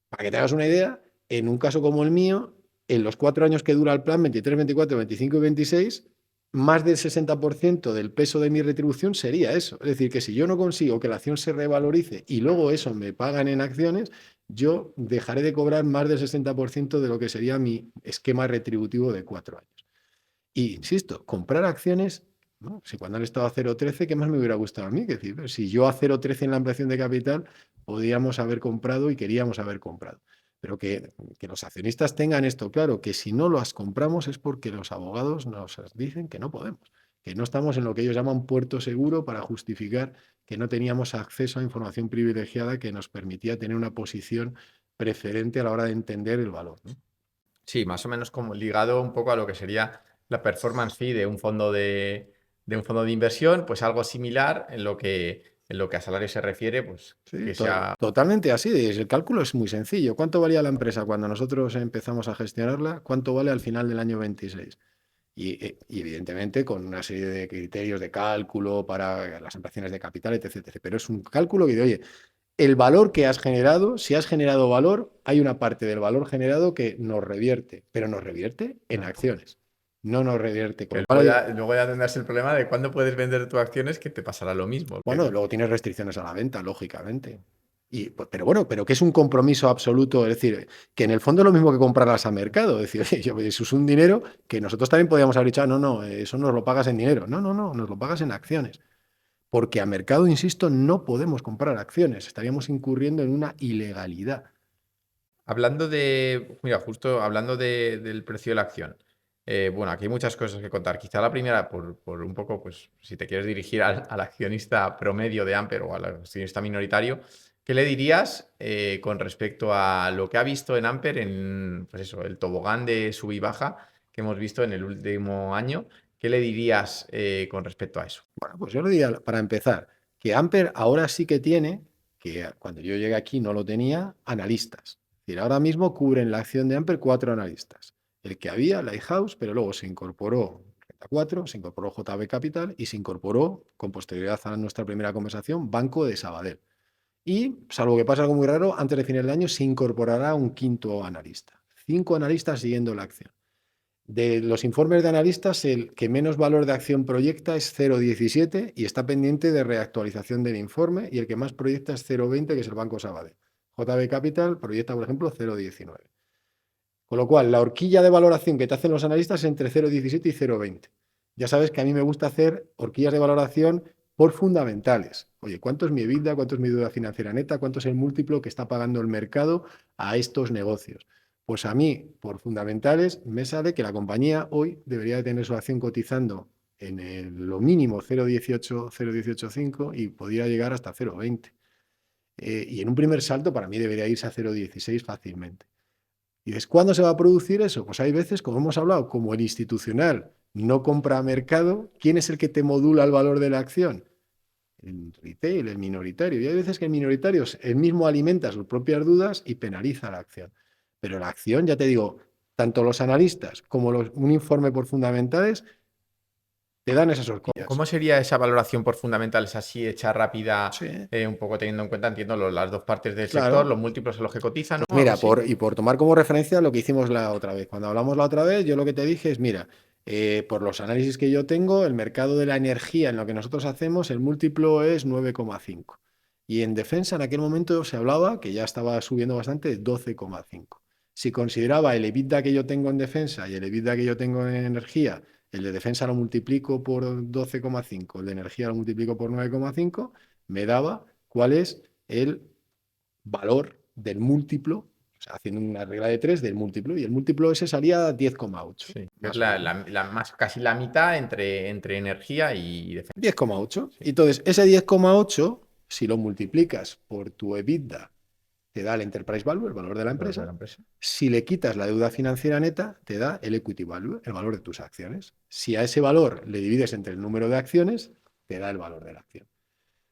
para que te hagas una idea, en un caso como el mío, en los 4 años que dura el plan, 23, 24, 25 y 26, más del 60% del peso de mi retribución sería eso. Es decir, que si yo no consigo que la acción se revalorice y luego eso me pagan en acciones, yo dejaré de cobrar más del 60% de lo que sería mi esquema retributivo de 4 años. Y insisto, comprar acciones, ¿no? Si cuando han estado a 0,13, ¿qué más me hubiera gustado a mí? Que decir, si yo a 0,13 en la ampliación de capital, podíamos haber comprado y queríamos haber comprado. Pero que los accionistas tengan esto claro, que si no las compramos es porque los abogados nos dicen que no podemos, que no estamos en lo que ellos llaman puerto seguro para justificar que no teníamos acceso a información privilegiada que nos permitía tener una posición preferente a la hora de entender el valor, ¿no? Sí, más o menos como ligado un poco a lo que sería la performance fee de un fondo de un fondo de inversión, pues algo similar en lo que a salario se refiere, pues Sí, que sea. totalmente así. El cálculo es muy sencillo. ¿Cuánto valía la empresa cuando nosotros empezamos a gestionarla? ¿Cuánto vale al final del año 26? Y evidentemente con una serie de criterios de cálculo para las ampliaciones de capital, etc, etc. Pero es un cálculo que dice, oye, el valor que has generado, si has generado valor, hay una parte del valor generado que nos revierte, pero nos revierte en Ah, acciones, no nos revierte. Con que lo cual, luego ya tendrás el problema de cuándo puedes vender tus acciones, que te pasará lo mismo. bueno, luego tienes restricciones a la venta, lógicamente. Pero bueno, pero que es un compromiso absoluto, es decir, que en el fondo es lo mismo que comprarlas a mercado, es decir, oye, eso es un dinero que nosotros también podríamos haber dicho, "Ah, no, no, eso nos lo pagas en dinero". No, no, no, nos lo pagas en acciones. Porque a mercado, insisto, no podemos comprar acciones, estaríamos incurriendo en una ilegalidad. Hablando de, mira, justo hablando del precio de la acción, bueno, aquí hay muchas cosas que contar. Quizá la primera, por un poco, pues, si te quieres dirigir al accionista promedio de Amper o al accionista minoritario, ¿qué le dirías con respecto a lo que ha visto en Amper en, pues eso, el tobogán de sub y baja que hemos visto en el último año? ¿Qué le dirías con respecto a eso? Bueno, pues yo le diría, para empezar, que Amper ahora sí que tiene, que cuando yo llegué aquí no lo tenía, analistas. Es decir, ahora mismo cubren la acción de Amper 4 analistas. El que había, Lighthouse, pero luego se incorporó Renta 4, se incorporó JB Capital y se incorporó, con posterioridad a nuestra primera conversación, Banco de Sabadell. Y, salvo que pase algo muy raro, antes de final del año se incorporará un quinto analista. 5 analistas siguiendo la acción. De los informes de analistas, el que menos valor de acción proyecta es 0,17 y está pendiente de reactualización del informe, y el que más proyecta es 0,20, que es el Banco Sabadell. JB Capital proyecta, por ejemplo, 0,19. Con lo cual, la horquilla de valoración que te hacen los analistas es entre 0,17 y 0,20. Ya sabes que a mí me gusta hacer horquillas de valoración por fundamentales. Oye, ¿cuánto es mi EBITDA? ¿Cuánto es mi deuda financiera neta? ¿Cuánto es el múltiplo que está pagando el mercado a estos negocios? Pues a mí, por fundamentales, me sale que la compañía hoy debería de tener su acción cotizando en lo mínimo 0,18, 0,185 y podría llegar hasta 0,20. Y en un primer salto, para mí debería irse a 0,16 fácilmente. Y dices, ¿cuándo se va a producir eso? Pues hay veces, como hemos hablado, como el institucional no compra a mercado, ¿quién es el que te modula el valor de la acción? El retail, el minoritario. Y hay veces que el minoritario él mismo alimenta sus propias dudas y penaliza la acción. Pero la acción, ya te digo, tanto los analistas como un informe por fundamentales te dan esas horquillas. ¿Cómo sería esa valoración por fundamentales así hecha rápida, Sí, un poco teniendo en cuenta, entiendo, las dos partes del sector, claro. los múltiplos a los que cotizan, Pues ¿no? Algo mira, así. por tomar como referencia lo que hicimos la otra vez. Cuando hablamos la otra vez, yo lo que te dije es, mira, por los análisis que yo tengo, el mercado de la energía en lo que nosotros hacemos, el múltiplo es 9,5. Y en defensa en aquel momento se hablaba, que ya estaba subiendo bastante, de 12,5. Si consideraba el EBITDA que yo tengo en defensa y el EBITDA que yo tengo en energía, el de defensa lo multiplico por 12,5, el de energía lo multiplico por 9,5, me daba cuál es el valor del múltiplo, o sea, haciendo una regla de 3 del múltiplo, y el múltiplo ese salía 10,8, Sí, que es más o menos. casi la mitad entre energía y defensa. 10,8. Sí, Y entonces, ese 10,8, si lo multiplicas por tu EBITDA, te da el enterprise value, el valor de la valor de empresa. la empresa. Si le quitas la deuda financiera neta, te da el equity value, el valor de tus acciones. Si a ese valor le divides entre el número de acciones, te da el valor de la acción.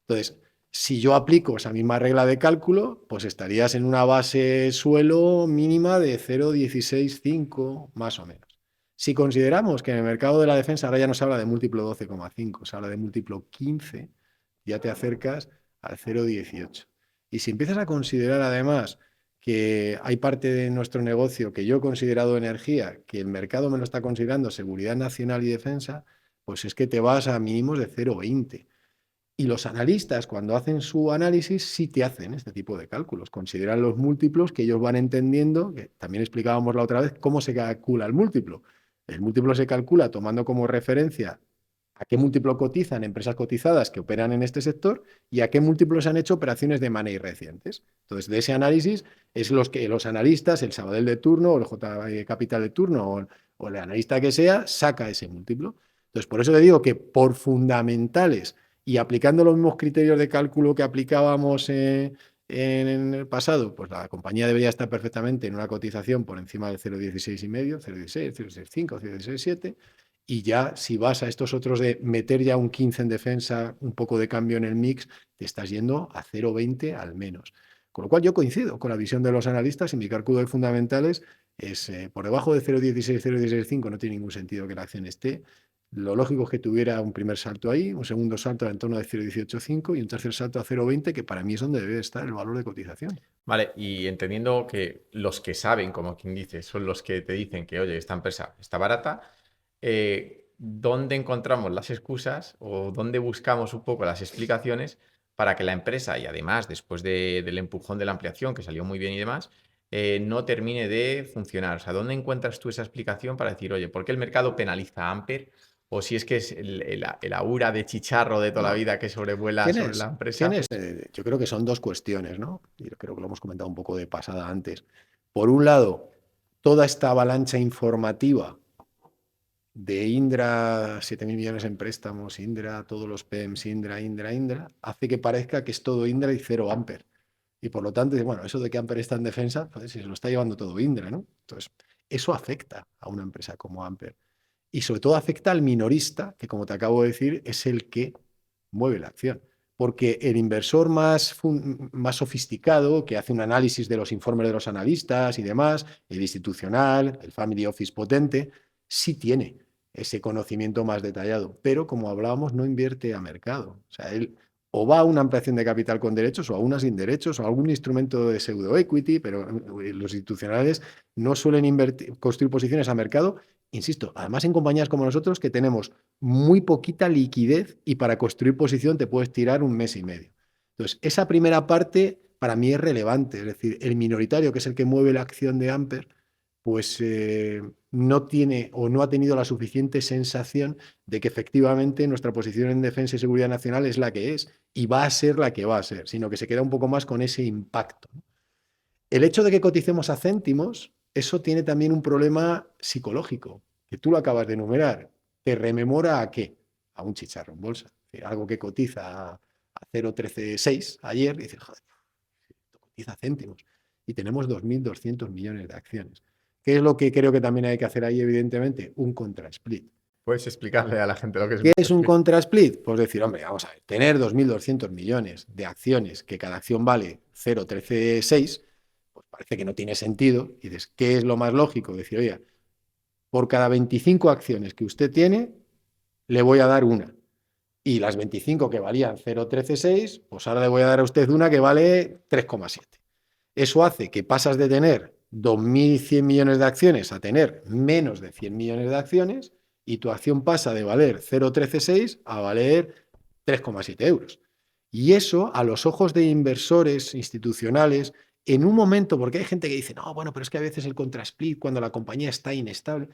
Entonces, si yo aplico esa misma regla de cálculo, pues estarías en una base suelo mínima de 0,165, más o menos. Si consideramos que en el mercado de la defensa ahora ya no se habla de múltiplo 12,5, se habla de múltiplo 15, ya te acercas al 0,18. Y si empiezas a considerar además que hay parte de nuestro negocio que yo he considerado energía, que el mercado me lo está considerando seguridad nacional y defensa, pues es que te vas a mínimos de 0,20. Y los analistas, cuando hacen su análisis, sí te hacen este tipo de cálculos. Consideran los múltiplos que ellos van entendiendo, que también explicábamos la otra vez cómo se calcula el múltiplo. El múltiplo se calcula tomando como referencia a qué múltiplo cotizan empresas cotizadas que operan en este sector y a qué múltiplo se han hecho operaciones de money recientes. Entonces, de ese análisis es los que los analistas, el Sabadell de turno o el J Capital de turno o el analista que sea, saca ese múltiplo. Entonces, por eso te digo que por fundamentales y aplicando los mismos criterios de cálculo que aplicábamos en el pasado, pues la compañía debería estar perfectamente en una cotización por encima del 0,16,5, 0,16, 0,65, 0,67. Y ya si vas a estos otros de meter ya un 15 en defensa, un poco de cambio en el mix, te estás yendo a 0,20 al menos. Con lo cual yo coincido con la visión de los analistas y mi cálculo de fundamentales es por debajo de 0,16, 0,165 no tiene ningún sentido que la acción esté. Lo lógico es que tuviera un primer salto ahí, un segundo salto en torno de 0,185 y un tercer salto a 0,20, que para mí es donde debe estar el valor de cotización. Vale, y entendiendo que los que saben, como quien dice, son los que te dicen que, oye, esta empresa está barata, ¿dónde encontramos las excusas o dónde buscamos un poco las explicaciones para que la empresa, y además después del empujón de la ampliación, que salió muy bien y demás, no termine de funcionar? O sea, ¿dónde encuentras tú esa explicación para decir, oye, ¿por qué el mercado penaliza a Amper? O si es que es el aura de chicharro de toda la No, vida que sobrevuela sobre la tienes, empresa. tienes, yo creo que son dos cuestiones, ¿no? Y creo que lo hemos comentado un poco de pasada antes. Por un lado, toda esta avalancha informativa de Indra, 7.000 millones en préstamos, Indra, todos los PEMs, Indra, hace que parezca que es todo Indra y cero Amper. Y por lo tanto, bueno, eso de que Amper está en defensa, pues si se lo está llevando todo Indra, ¿no? Entonces, eso afecta a una empresa como Amper. Y sobre todo afecta al minorista, que como te acabo de decir, es el que mueve la acción. Porque el inversor más sofisticado, que hace un análisis de los informes de los analistas y demás, el institucional, el family office potente, sí tiene ese conocimiento más detallado. Pero como hablábamos, no invierte a mercado. O sea, él o va a una ampliación de capital con derechos o a una sin derechos o a algún instrumento de pseudo equity, pero los institucionales no suelen construir posiciones a mercado. Insisto, además en compañías como nosotros que tenemos muy poquita liquidez y para construir posición te puedes tirar un mes y medio. Entonces, esa primera parte para mí es relevante, es decir, el minoritario, que es el que mueve la acción de Amper, pues no tiene o no ha tenido la suficiente sensación de que efectivamente nuestra posición en defensa y seguridad nacional es la que es y va a ser la que va a ser, sino que se queda un poco más con ese impacto. El hecho de que coticemos a céntimos, eso tiene también un problema psicológico, que tú lo acabas de enumerar. ¿Te rememora a qué? A un chicharro en bolsa. Es decir, algo que cotiza a 0,136 ayer, y dices, joder, esto cotiza a céntimos. Y tenemos 2.200 millones de acciones. ¿Qué es lo que creo que también hay que hacer ahí, evidentemente? Un contra-split. Puedes explicarle a la gente lo que es ¿Qué un es un split. contra-split? Pues decir, hombre, vamos a ver, tener 2.200 millones de acciones, que cada acción vale 0,136, pues parece que no tiene sentido. Y dices, ¿qué es lo más lógico? Decir, oye, por cada 25 acciones que usted tiene, le voy a dar una. Y las 25 que valían 0,136, pues ahora le voy a dar a usted una que vale 3,7. Eso hace que pasas de tener 2.100 millones de acciones a tener menos de 100 millones de acciones y tu acción pasa de valer 0,136 a valer 3,7 euros. Y eso, a los ojos de inversores institucionales, en un momento, porque hay gente que dice, no, bueno, pero es que a veces el contra-split, cuando la compañía está inestable,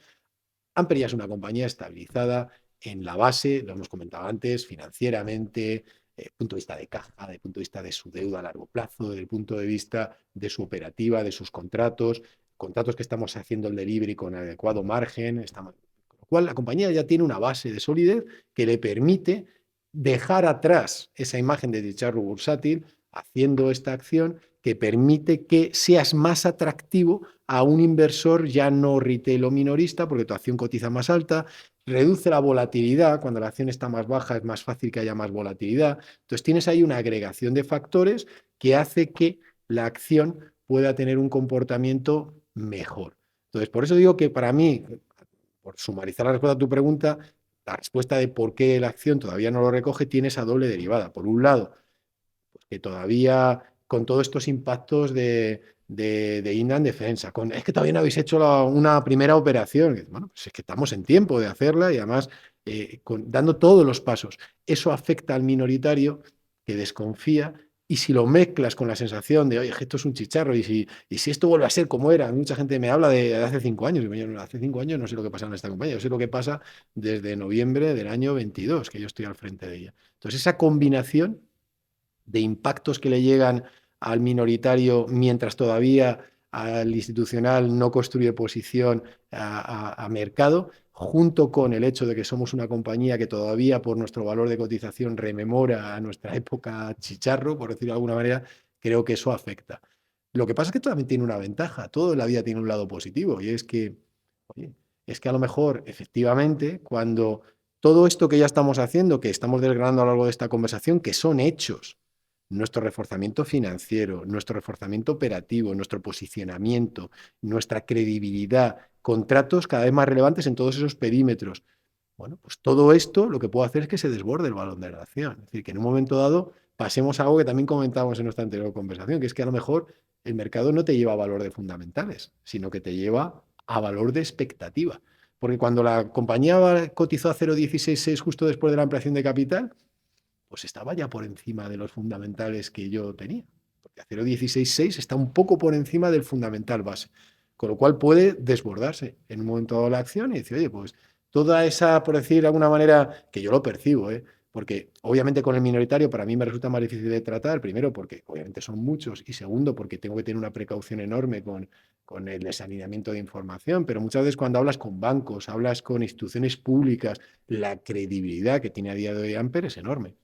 Amper ya es una compañía estabilizada en la base, lo hemos comentado antes, financieramente, desde el punto de vista de caja, desde el punto de vista de su deuda a largo plazo, desde el punto de vista de su operativa, de sus contratos que estamos haciendo el delivery con adecuado margen, con lo cual la compañía ya tiene una base de solidez que le permite dejar atrás esa imagen de chicharro bursátil haciendo esta acción que permite que seas más atractivo a un inversor ya no retail o minorista, porque tu acción cotiza más alta, reduce la volatilidad, cuando la acción está más baja es más fácil que haya más volatilidad. Entonces tienes ahí una agregación de factores que hace que la acción pueda tener un comportamiento mejor. Entonces, por eso digo que para mí, por sumarizar la respuesta a tu pregunta, la respuesta de por qué la acción todavía no lo recoge tiene esa doble derivada. Por un lado, pues que todavía con todos estos impactos de Indra en defensa, es que todavía no habéis hecho una primera operación. Bueno, pues es que estamos en tiempo de hacerla y además dando todos los pasos. Eso afecta al minoritario que desconfía y si lo mezclas con la sensación de, oye, esto es un chicharro y si esto vuelve a ser como era, mucha gente me habla de hace 5 años, y yo, hace 5 años no sé lo que pasa en esta compañía, yo sé lo que pasa desde noviembre del año 22, que yo estoy al frente de ella. Entonces esa combinación de impactos que le llegan al minoritario mientras todavía al institucional no construye posición a mercado, junto con el hecho de que somos una compañía que todavía por nuestro valor de cotización rememora a nuestra época chicharro, por decirlo de alguna manera, creo que eso afecta. Lo que pasa es que también tiene una ventaja, todo en la vida tiene un lado positivo y es que, oye, es que a lo mejor efectivamente cuando todo esto que ya estamos haciendo, que estamos desgranando a lo largo de esta conversación, que son hechos, nuestro reforzamiento financiero, nuestro reforzamiento operativo, nuestro posicionamiento, nuestra credibilidad, contratos cada vez más relevantes en todos esos perímetros. Bueno, pues todo esto lo que puede hacer es que se desborde el balón de la acción. Es decir, que en un momento dado pasemos a algo que también comentábamos en nuestra anterior conversación, que es que a lo mejor el mercado no te lleva a valor de fundamentales, sino que te lleva a valor de expectativa. Porque cuando la compañía cotizó a 0,166 justo después de la ampliación de capital, pues estaba ya por encima de los fundamentales que yo tenía. Porque a 0,166 está un poco por encima del fundamental base. Con lo cual puede desbordarse en un momento dado la acción y decir, oye, pues toda esa, por decir de alguna manera, que yo lo percibo, porque obviamente con el minoritario para mí me resulta más difícil de tratar, primero porque obviamente son muchos y segundo porque tengo que tener una precaución enorme con el desalineamiento de información, pero muchas veces cuando hablas con bancos, hablas con instituciones públicas, la credibilidad que tiene a día de hoy Amper es enorme.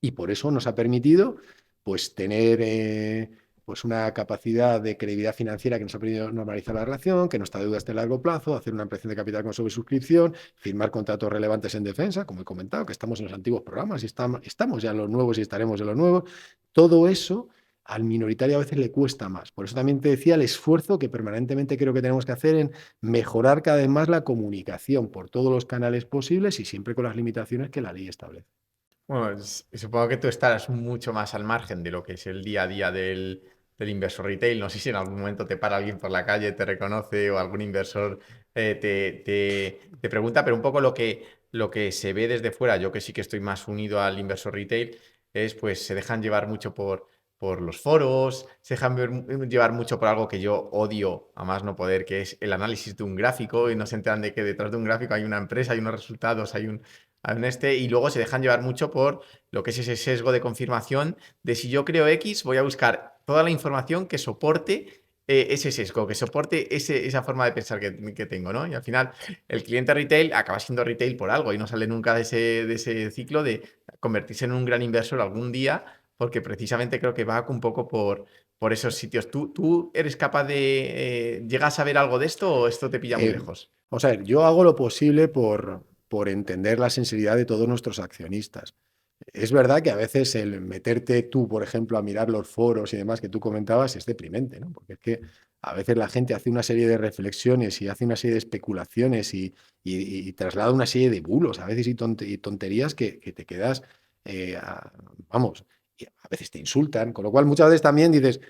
Y por eso nos ha permitido pues, tener pues una capacidad de credibilidad financiera que nos ha permitido normalizar la relación, que no está deuda hasta el largo plazo, hacer una ampliación de capital con sobresuscripción, firmar contratos relevantes en defensa, como he comentado, que estamos en los antiguos programas y estamos ya en los nuevos y estaremos en los nuevos. Todo eso al minoritario a veces le cuesta más. Por eso también te decía el esfuerzo que permanentemente creo que tenemos que hacer en mejorar cada vez más la comunicación por todos los canales posibles y siempre con las limitaciones que la ley establece. Bueno, supongo que tú estarás mucho más al margen de lo que es el día a día del inversor retail. No sé si en algún momento te para alguien por la calle, te reconoce o algún inversor te pregunta, pero un poco lo que se ve desde fuera, yo que sí que estoy más unido al inversor retail, es pues se dejan llevar mucho por los foros, se dejan llevar mucho por algo que yo odio a más no poder, que es el análisis de un gráfico y no se enteran de que detrás de un gráfico hay una empresa, hay unos resultados, y luego se dejan llevar mucho por lo que es ese sesgo de confirmación de si yo creo X, voy a buscar toda la información que soporte ese sesgo, que soporte esa forma de pensar que tengo, ¿no? Y al final el cliente retail acaba siendo retail por algo y no sale nunca de ese ciclo de convertirse en un gran inversor algún día, porque precisamente creo que va un poco por esos sitios. ¿Tú eres capaz de... ¿llegas a ver algo de esto o esto te pilla muy lejos? Vamos a ver, yo hago lo posible por entender la sensibilidad de todos nuestros accionistas. Es verdad que a veces el meterte tú, por ejemplo, a mirar los foros y demás que tú comentabas es deprimente, ¿no? Porque es que a veces la gente hace una serie de reflexiones y hace una serie de especulaciones y traslada una serie de bulos, a veces y tonterías que te quedas, vamos, y a veces te insultan, con lo cual muchas veces también dices,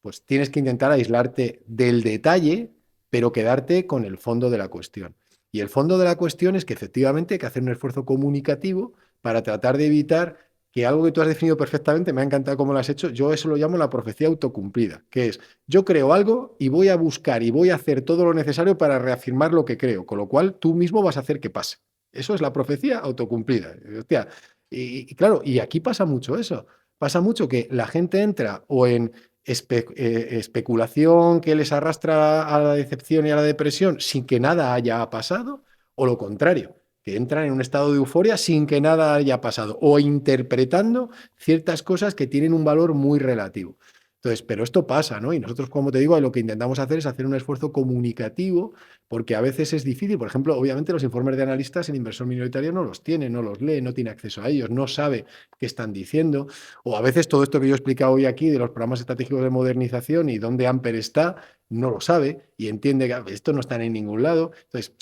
pues tienes que intentar aislarte del detalle, pero quedarte con el fondo de la cuestión. Y el fondo de la cuestión es que efectivamente hay que hacer un esfuerzo comunicativo para tratar de evitar que algo que tú has definido perfectamente, me ha encantado cómo lo has hecho, yo eso lo llamo la profecía autocumplida, que es, yo creo algo y voy a buscar y voy a hacer todo lo necesario para reafirmar lo que creo, con lo cual tú mismo vas a hacer que pase. Eso es la profecía autocumplida. Hostia, y claro, y aquí pasa mucho eso. Pasa mucho que la gente entra o en especulación que les arrastra a la decepción y a la depresión sin que nada haya pasado, o lo contrario, que entran en un estado de euforia sin que nada haya pasado, o interpretando ciertas cosas que tienen un valor muy relativo. Entonces, pero esto pasa, ¿no? Y nosotros, como te digo, lo que intentamos hacer es hacer un esfuerzo comunicativo, porque a veces es difícil. Por ejemplo, obviamente los informes de analistas el inversor minoritario no los tiene, no los lee, no tiene acceso a ellos, no sabe qué están diciendo. O a veces todo esto que yo he explicado hoy aquí de los programas estratégicos de modernización y dónde Amper está, no lo sabe y entiende que esto no está en ningún lado. Entonces,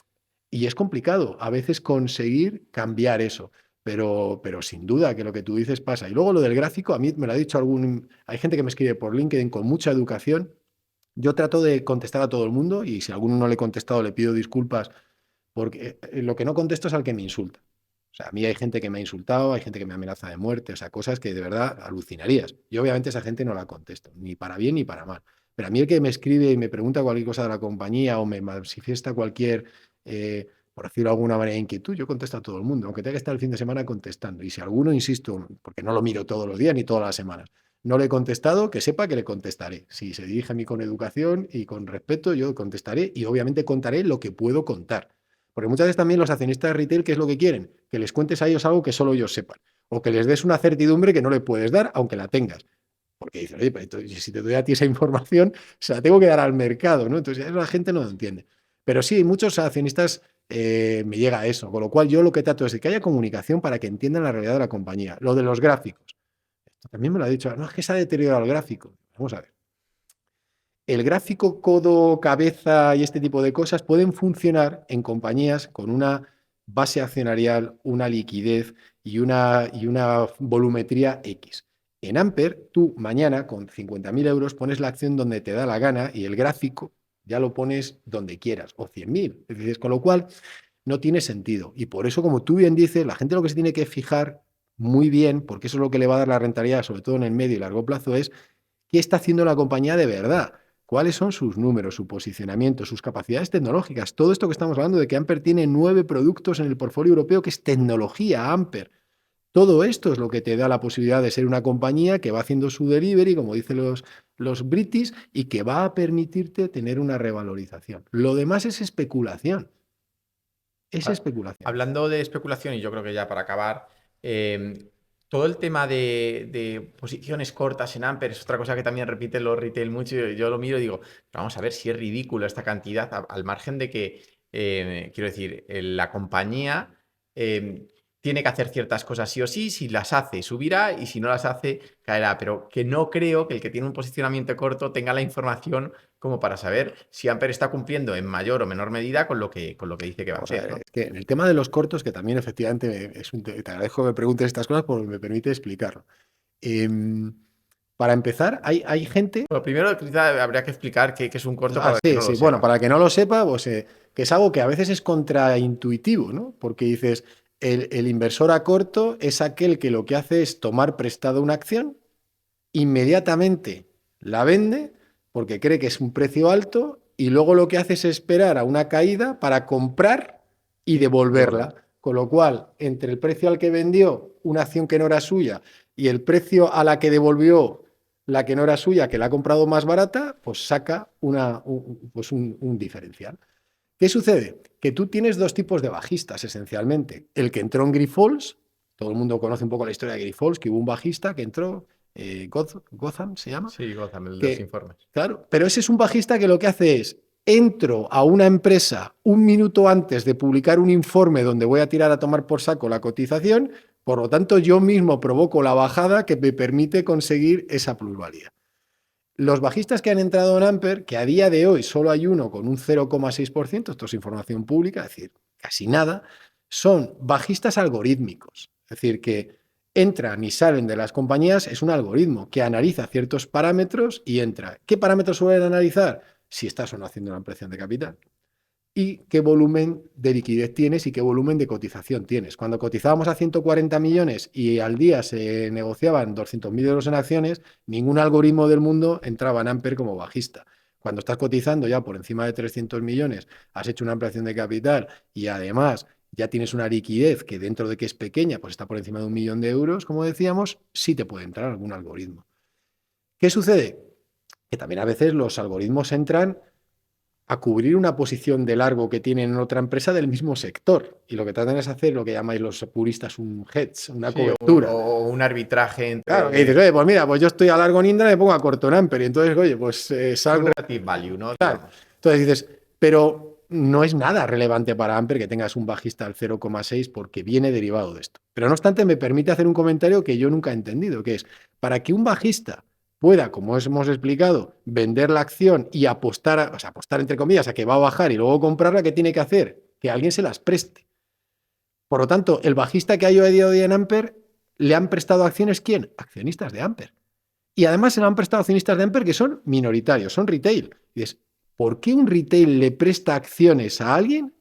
y es complicado a veces conseguir cambiar eso. Pero sin duda que lo que tú dices pasa. Y luego lo del gráfico, a mí me lo ha dicho hay gente que me escribe por LinkedIn con mucha educación. Yo trato de contestar a todo el mundo y si a alguno no le he contestado le pido disculpas porque lo que no contesto es al que me insulta. O sea, a mí hay gente que me ha insultado, hay gente que me amenaza de muerte, o sea, cosas que de verdad alucinarías. Yo obviamente a esa gente no la contesto, ni para bien ni para mal. Pero a mí el que me escribe y me pregunta cualquier cosa de la compañía o me manifiesta cualquier, por decirlo de alguna manera, inquietud, yo contesto a todo el mundo, aunque tenga que estar el fin de semana contestando. Y si alguno, insisto, porque no lo miro todos los días ni todas las semanas, no le he contestado, que sepa que le contestaré. Si se dirige a mí con educación y con respeto, yo contestaré y obviamente contaré lo que puedo contar. Porque muchas veces también los accionistas de retail, ¿qué es lo que quieren? Que les cuentes a ellos algo que solo ellos sepan. O que les des una certidumbre que no le puedes dar, aunque la tengas. Porque dicen, oye, pero si te doy a ti esa información, se la tengo que dar al mercado, ¿no? Entonces la gente no lo entiende. Pero sí, muchos accionistas me llega a eso. Con lo cual yo lo que trato es de que haya comunicación para que entiendan la realidad de la compañía. Lo de los gráficos. También me lo ha dicho, no, es que se ha deteriorado el gráfico. Vamos a ver. El gráfico codo, cabeza y este tipo de cosas pueden funcionar en compañías con una base accionarial, una liquidez y una volumetría X. En Amper, tú mañana con 50.000 euros pones la acción donde te da la gana y el gráfico ya lo pones donde quieras, o 100.000. Es decir, con lo cual no tiene sentido. Y por eso, como tú bien dices, la gente lo que se tiene que fijar muy bien, porque eso es lo que le va a dar la rentabilidad, sobre todo en el medio y largo plazo, es qué está haciendo la compañía de verdad. ¿Cuáles son sus números, su posicionamiento, sus capacidades tecnológicas? Todo esto que estamos hablando de que Amper tiene 9 productos en el portfolio europeo, que es tecnología Amper. Todo esto es lo que te da la posibilidad de ser una compañía que va haciendo su delivery, como dicen los british, y que va a permitirte tener una revalorización. Lo demás es especulación. Es Ah, especulación. Hablando de especulación, y yo creo que ya para acabar, todo el tema de posiciones cortas en Amper es otra cosa que también repiten los retail mucho. Yo lo miro y digo, vamos a ver si es ridículo esta cantidad, al margen de que, quiero decir, la compañía eh, tiene que hacer ciertas cosas sí o sí, si las hace subirá y si no las hace caerá, pero que no creo que el que tiene un posicionamiento corto tenga la información como para saber si Amper está cumpliendo en mayor o menor medida con lo que dice que va a Vamos a hacer, ver, ¿no? es que en el tema de los cortos, que también efectivamente te agradezco que me preguntes estas cosas porque me permite explicarlo. Em, para empezar, hay gente. Lo primero, quizá habría que explicar qué es un corto para el que Sí, no lo sí, bueno, sepa. para el que no lo sepa, pues que es algo que a veces es contraintuitivo, ¿no? Porque dices, el inversor a corto es aquel que lo que hace es tomar prestado una acción, inmediatamente la vende porque cree que es un precio alto y luego lo que hace es esperar a una caída para comprar y Devolver. devolverla. Con lo cual, entre el precio al que vendió una acción que no era suya y el precio a la que devolvió la que no era suya, que la ha comprado más barata, pues saca un diferencial. ¿Qué sucede? Que tú tienes dos tipos de bajistas, esencialmente. El que entró en Grifols, todo el mundo conoce un poco la historia de Grifols, que hubo un bajista que entró, Gotham se llama, Sí, Gotham, el de los que, informes. claro, pero ese es un bajista que lo que hace es, entro a una empresa un minuto antes de publicar un informe donde voy a tirar a tomar por saco la cotización, por lo tanto yo mismo provoco la bajada que me permite conseguir esa plusvalía. Los bajistas que han entrado en Amper, que a día de hoy solo hay uno con un 0,6%, esto es información pública, es decir, casi nada, son bajistas algorítmicos. Es decir, que entran y salen de las compañías, es un algoritmo que analiza ciertos parámetros y entra. ¿Qué parámetros suelen analizar? Si estás o no haciendo una ampliación de capital y qué volumen de liquidez tienes y qué volumen de cotización tienes. Cuando cotizábamos a 140 millones y al día se negociaban 200.000 euros en acciones, ningún algoritmo del mundo entraba en Amper como bajista. Cuando estás cotizando ya por encima de 300 millones, has hecho una ampliación de capital y además ya tienes una liquidez que dentro de que es pequeña, pues está por encima de 1 millón de euros, como decíamos, sí te puede entrar algún algoritmo. ¿Qué sucede? Que también a veces los algoritmos entran a cubrir una posición de largo que tienen en otra empresa del mismo sector. Y lo que tratan es hacer lo que llamáis los puristas un hedge, una Sí, cobertura. o un arbitraje Claro, que dices, entre oye, pues mira, pues yo estoy a largo en Indra, me pongo a corto en Amper. Y entonces, oye, pues un salgo. relative value, ¿no? Claro. Digamos. Entonces dices, pero no es nada relevante para Amper que tengas un bajista al 0,6 porque viene derivado de esto. Pero no obstante, me permite hacer un comentario que yo nunca he entendido, que es, para que un bajista pueda, como hemos explicado, vender la acción y apostar, o sea, apostar entre comillas a que va a bajar y luego comprarla, ¿qué tiene que hacer? Que alguien se las preste. Por lo tanto, el bajista que ha ido a día de hoy en Amper, ¿le han prestado acciones quién? Accionistas de Amper. Y además se le han prestado accionistas de Amper que son minoritarios, son retail. Y es, ¿por qué un retail le presta acciones a alguien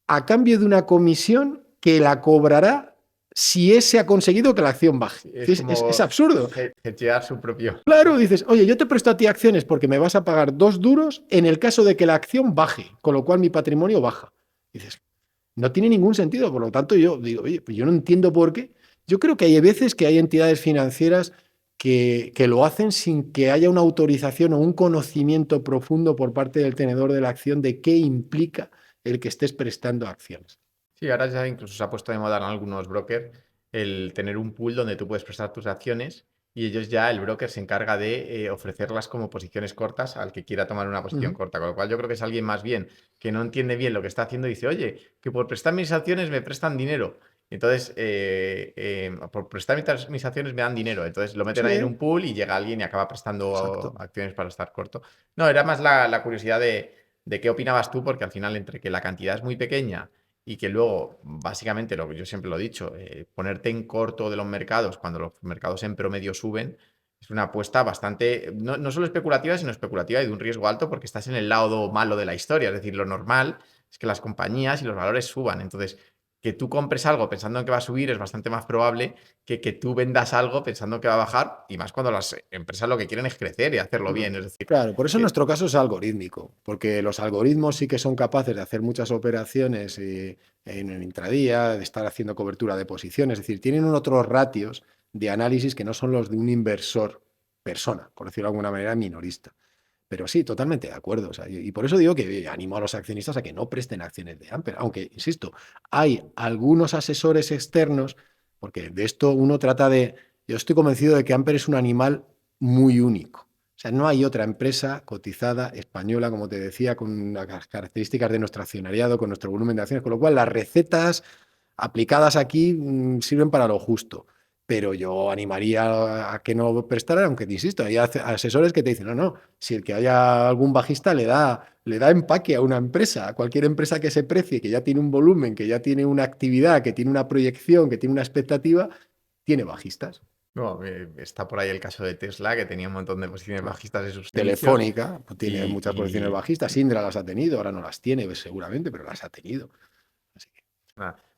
a cambio de una comisión que la cobrará si ese ha conseguido que la acción baje? Es Es como absurdo. hedgear su propio. Claro, dices, oye, yo te presto a ti acciones porque me vas a pagar 2 duros en el caso de que la acción baje, con lo cual mi patrimonio baja. Dices, no tiene ningún sentido. Por lo tanto, yo digo, oye, pues yo no entiendo por qué. Yo creo que hay veces que hay entidades financieras que lo hacen sin que haya una autorización o un conocimiento profundo por parte del tenedor de la acción de qué implica el que estés prestando acciones. Sí, ahora ya incluso se ha puesto de moda en algunos brokers el tener un pool donde tú puedes prestar tus acciones y ellos ya, el broker se encarga de ofrecerlas como posiciones cortas al que quiera tomar una Uh posición -huh. corta. Con lo cual yo creo que es alguien más bien que no entiende bien lo que está haciendo y dice, oye, que por prestar mis acciones me prestan dinero. Entonces, por prestar mis acciones me dan dinero. Entonces lo meten ahí en Sí, un pool y llega alguien y acaba prestando exacto. acciones para estar corto. No, era más la curiosidad de qué opinabas tú, porque al final, entre que la cantidad es muy pequeña y que luego, básicamente, lo que yo siempre lo he dicho, ponerte en corto de los mercados cuando los mercados en promedio suben, es una apuesta bastante, no solo especulativa, sino especulativa y de un riesgo alto porque estás en el lado malo de la historia. Es decir, lo normal es que las compañías y los valores suban. Entonces, que tú compres algo pensando en que va a subir es bastante más probable que tú vendas algo pensando que va a bajar, y más cuando las empresas lo que quieren es crecer y hacerlo bien. Es decir, Claro, por eso en eh, nuestro caso es algorítmico, porque los algoritmos sí que son capaces de hacer muchas operaciones en el intradía, de estar haciendo cobertura de posiciones, es decir, tienen otros ratios de análisis que no son los de un inversor persona, por decirlo de alguna manera, minorista. Pero sí, totalmente de acuerdo. O sea, y por eso digo que animo a los accionistas a que no presten acciones de Amper, aunque, insisto, hay algunos asesores externos, porque de esto uno trata de... Yo estoy convencido de que Amper es un animal muy único. O sea, no hay otra empresa cotizada española, como te decía, con las características de nuestro accionariado, con nuestro volumen de acciones, con lo cual las recetas aplicadas aquí sirven para lo justo. Pero yo animaría a que no prestara, aunque te insisto, hay asesores que te dicen, no, no, si el que haya algún bajista le da empaque a una empresa, a cualquier empresa que se precie, que ya tiene un volumen, que ya tiene una actividad, que tiene una proyección, que tiene una expectativa, tiene bajistas. no, está por ahí el caso de Tesla, que tenía un montón de posiciones Claro. bajistas de sus inicios. Telefónica pues, tiene Y, muchas posiciones bajistas, Indra las ha tenido, ahora no las tiene, pues, seguramente, pero las ha tenido. Así que,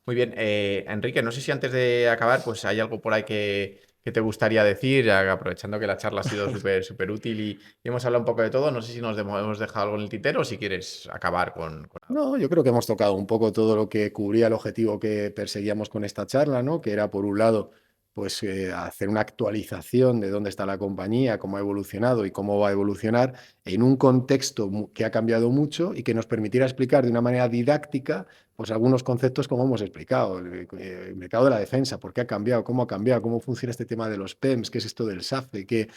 Muy bien. Enrique, no sé si antes de acabar, pues hay algo por ahí que te gustaría decir, aprovechando que la charla ha sido súper súper útil y hemos hablado un poco de todo. No sé si hemos dejado algo en el tintero o si quieres acabar con algo. no, yo creo que hemos tocado un poco todo lo que cubría el objetivo que perseguíamos con esta charla, ¿no? Que era, por un lado, pues hacer una actualización de dónde está la compañía, cómo ha evolucionado y cómo va a evolucionar en un contexto que ha cambiado mucho y que nos permitiera explicar de una manera didáctica, pues algunos conceptos como hemos explicado, el mercado de la defensa, por qué ha cambiado, cómo funciona este tema de los PEMS, qué es esto del SAFE,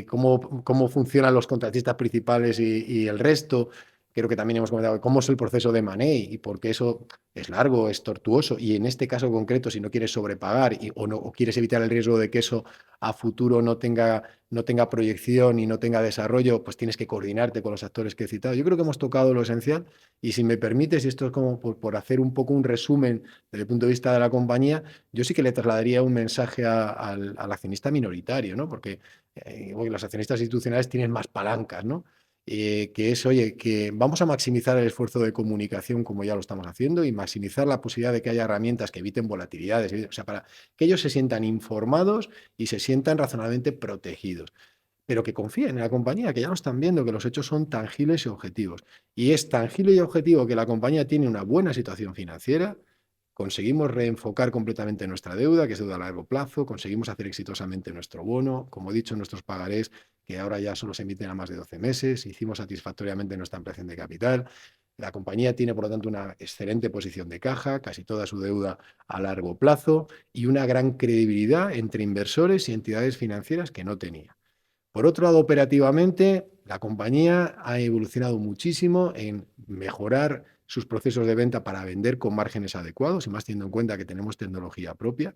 cómo funcionan los contratistas principales y el resto. Creo que también hemos comentado cómo es el proceso de Money y por qué eso es largo, es tortuoso. Y en este caso concreto, si no quieres sobrepagar o quieres evitar el riesgo de que eso a futuro no tenga proyección y no tenga desarrollo, pues tienes que coordinarte con los actores que he citado. Yo creo que hemos tocado lo esencial y si me permites, y esto es como por hacer un poco un resumen desde el punto de vista de la compañía, yo sí que le trasladaría un mensaje al accionista minoritario, ¿no? Porque los accionistas institucionales tienen más palancas, ¿no? Que es, oye, que vamos a maximizar el esfuerzo de comunicación como ya lo estamos haciendo y maximizar la posibilidad de que haya herramientas que eviten volatilidades, o sea, para que ellos se sientan informados y se sientan razonablemente protegidos, pero que confíen en la compañía, que ya lo están viendo, que los hechos son tangibles y objetivos. Y es tangible y objetivo que la compañía tiene una buena situación financiera, conseguimos reenfocar completamente nuestra deuda, que es deuda a largo plazo, conseguimos hacer exitosamente nuestro bono, como he dicho, nuestros pagarés, que ahora ya solo se emiten a más de 12 meses, hicimos satisfactoriamente nuestra ampliación de capital. La compañía tiene, por lo tanto, una excelente posición de caja, casi toda su deuda a largo plazo y una gran credibilidad entre inversores y entidades financieras que no tenía. Por otro lado, operativamente, la compañía ha evolucionado muchísimo en mejorar sus procesos de venta para vender con márgenes adecuados, y más teniendo en cuenta que tenemos tecnología propia,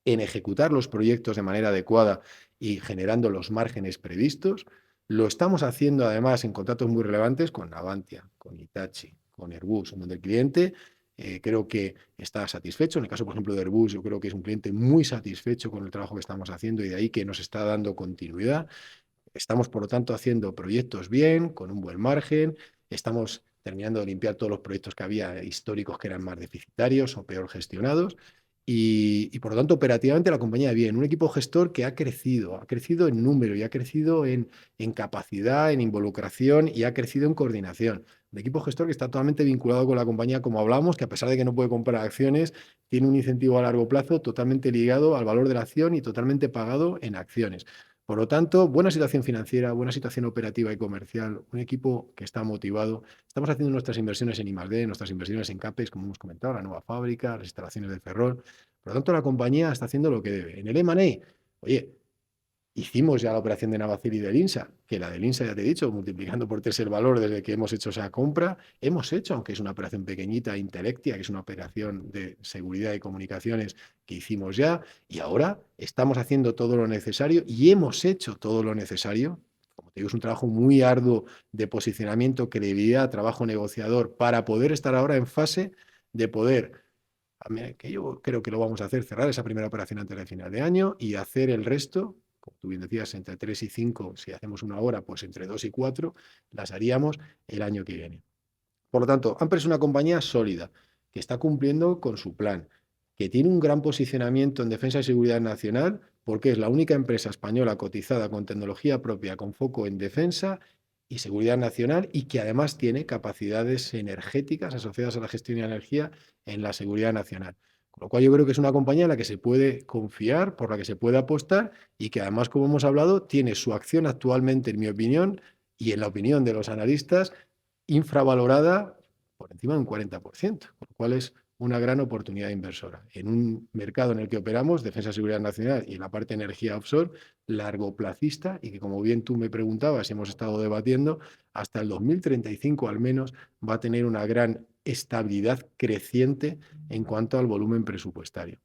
en ejecutar los proyectos de manera adecuada y generando los márgenes previstos. Lo estamos haciendo además en contratos muy relevantes con Navantia, con Hitachi, con Airbus, en donde el cliente creo que está satisfecho. En el caso, por ejemplo, de Airbus, yo creo que es un cliente muy satisfecho con el trabajo que estamos haciendo y de ahí que nos está dando continuidad. Estamos, por lo tanto, haciendo proyectos bien, con un buen margen. Estamos terminando de limpiar todos los proyectos que había históricos que eran más deficitarios o peor gestionados. Y por lo tanto, operativamente la compañía bien. Un equipo gestor que ha crecido en número y ha crecido en capacidad, en involucración y ha crecido en coordinación. Un equipo gestor que está totalmente vinculado con la compañía, como hablamos, que a pesar de que no puede comprar acciones, tiene un incentivo a largo plazo totalmente ligado al valor de la acción y totalmente pagado en acciones. Por lo tanto, buena situación financiera, buena situación operativa y comercial, un equipo que está motivado. Estamos haciendo nuestras inversiones en I+D, nuestras inversiones en CAPEX, como hemos comentado, la nueva fábrica, las instalaciones de Ferrol. Por lo tanto, la compañía está haciendo lo que debe. En el M&A, oye, Hicimos ya la operación de Navacil y del INSA, que la del INSA ya te he dicho, multiplicando por 3 el valor desde que hemos hecho esa compra. Hemos hecho, aunque es una operación pequeñita, Intelectia, que es una operación de seguridad y comunicaciones que hicimos ya, y ahora estamos haciendo todo lo necesario y hemos hecho todo lo necesario. Como te digo, es un trabajo muy arduo de posicionamiento, credibilidad, trabajo negociador, para poder estar ahora en fase de poder, que yo creo que lo vamos a hacer, cerrar esa primera operación antes del final de año y hacer el resto, como tú bien decías, entre 3 y 5, si hacemos una hora, pues entre 2 y 4, las haríamos el año que viene. Por lo tanto, Amper es una compañía sólida, que está cumpliendo con su plan, que tiene un gran posicionamiento en defensa y seguridad nacional, porque es la única empresa española cotizada con tecnología propia, con foco en defensa y seguridad nacional, y que además tiene capacidades energéticas asociadas a la gestión de energía en la seguridad nacional. Con lo cual yo creo que es una compañía en la que se puede confiar, por la que se puede apostar y que además, como hemos hablado, tiene su acción actualmente, en mi opinión, y en la opinión de los analistas, infravalorada por encima de un 40%, con lo cual es una gran oportunidad inversora. En un mercado en el que operamos, defensa, seguridad nacional y en la parte de energía offshore, largoplacista, y que, como bien tú me preguntabas y hemos estado debatiendo, hasta el 2035 al menos va a tener una gran estabilidad creciente en cuanto al volumen presupuestario.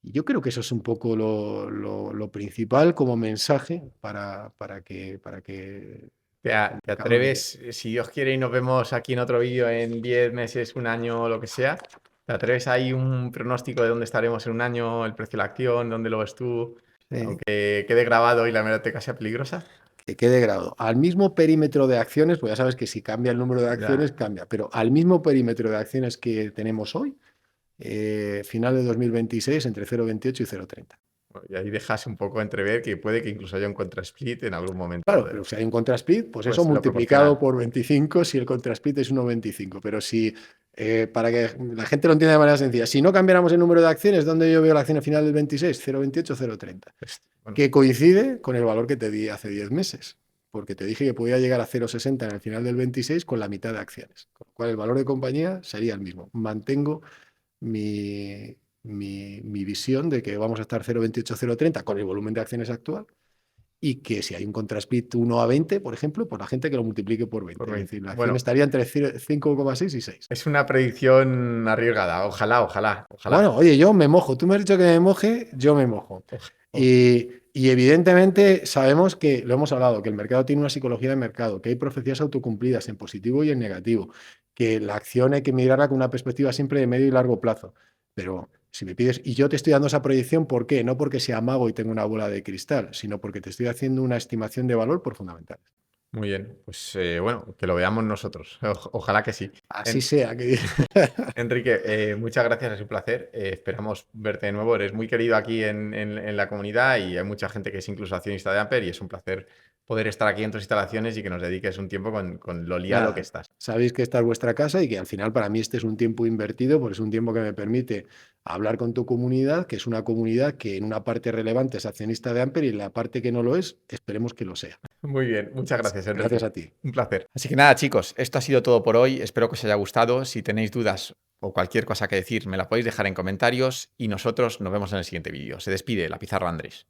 Y yo creo que eso es un poco lo principal como mensaje para que el ¿Te mercado lo entienda. atreves, si Dios quiere y nos vemos aquí en otro vídeo en 10 meses, un año o lo que sea, ¿te atreves ahí un pronóstico de dónde estaremos en un año, el precio de la acción, dónde lo ves tú, Sí, aunque quede grabado y la hemeroteca sea peligrosa? que quede grabado. Al mismo perímetro de acciones, pues ya sabes que si cambia el número de acciones, Ya. cambia, pero al mismo perímetro de acciones que tenemos hoy, final de 2026, entre 0,28 y 0,30. Y ahí dejas un poco entrever que puede que incluso haya un contra-split en algún momento. Claro, pero si hay un contrasplit, pues eso Pues lo multiplicado proporcional. por 25 si el contrasplit es 1,25. Pero si, para que la gente lo entienda de manera sencilla, si no cambiáramos el número de acciones, ¿dónde yo veo la acción al final del 26? 0,28, 0,30. Pues, bueno, Que coincide con el valor que te di hace 10 meses. Porque te dije que podía llegar a 0,60 en el final del 26 con la mitad de acciones. Con lo cual el valor de compañía sería el mismo. Mantengo mi visión de que vamos a estar 0,28, 0,30 con el volumen de acciones actual, y que si hay un contrasplit 1 a 20, por ejemplo, pues la gente que lo multiplique por por 20. Es 20. decir, la acción Bueno, estaría entre 5,6 y 6. es una predicción arriesgada. Ojalá, ojalá, ojalá. Bueno, oye, yo me mojo. Tú me has dicho que me moje, yo me mojo. Ojalá. Y evidentemente sabemos que, lo hemos hablado, que el mercado tiene una psicología de mercado, que hay profecías autocumplidas en positivo y en negativo, que la acción hay que mirarla con una perspectiva siempre de medio y largo plazo. Pero si me pides, y yo te estoy dando esa proyección, ¿por qué? No porque sea mago y tenga una bola de cristal, sino porque te estoy haciendo una estimación de valor por fundamentales. Muy bien. Pues bueno, que lo veamos nosotros. Ojalá que sí. Así En- sea. Que... Enrique, muchas gracias, es un placer. Esperamos verte de nuevo. Eres muy querido aquí en la comunidad y hay mucha gente que es incluso accionista de Amper y es un placer poder estar aquí en tus instalaciones y que nos dediques un tiempo con lo liado que Nada, estás. sabéis que esta es vuestra casa y que al final para mí este es un tiempo invertido, porque es un tiempo que me permite hablar con tu comunidad, que es una comunidad que en una parte relevante es accionista de Amper y en la parte que no lo es, esperemos que lo sea. Muy bien, muchas gracias, Gracias Enrique. a ti. Un placer. Así que nada, chicos, esto ha sido todo por hoy. Espero que os haya gustado. Si tenéis dudas o cualquier cosa que decir, me la podéis dejar en comentarios y nosotros nos vemos en el siguiente vídeo. Se despide la Pizarra Andrés.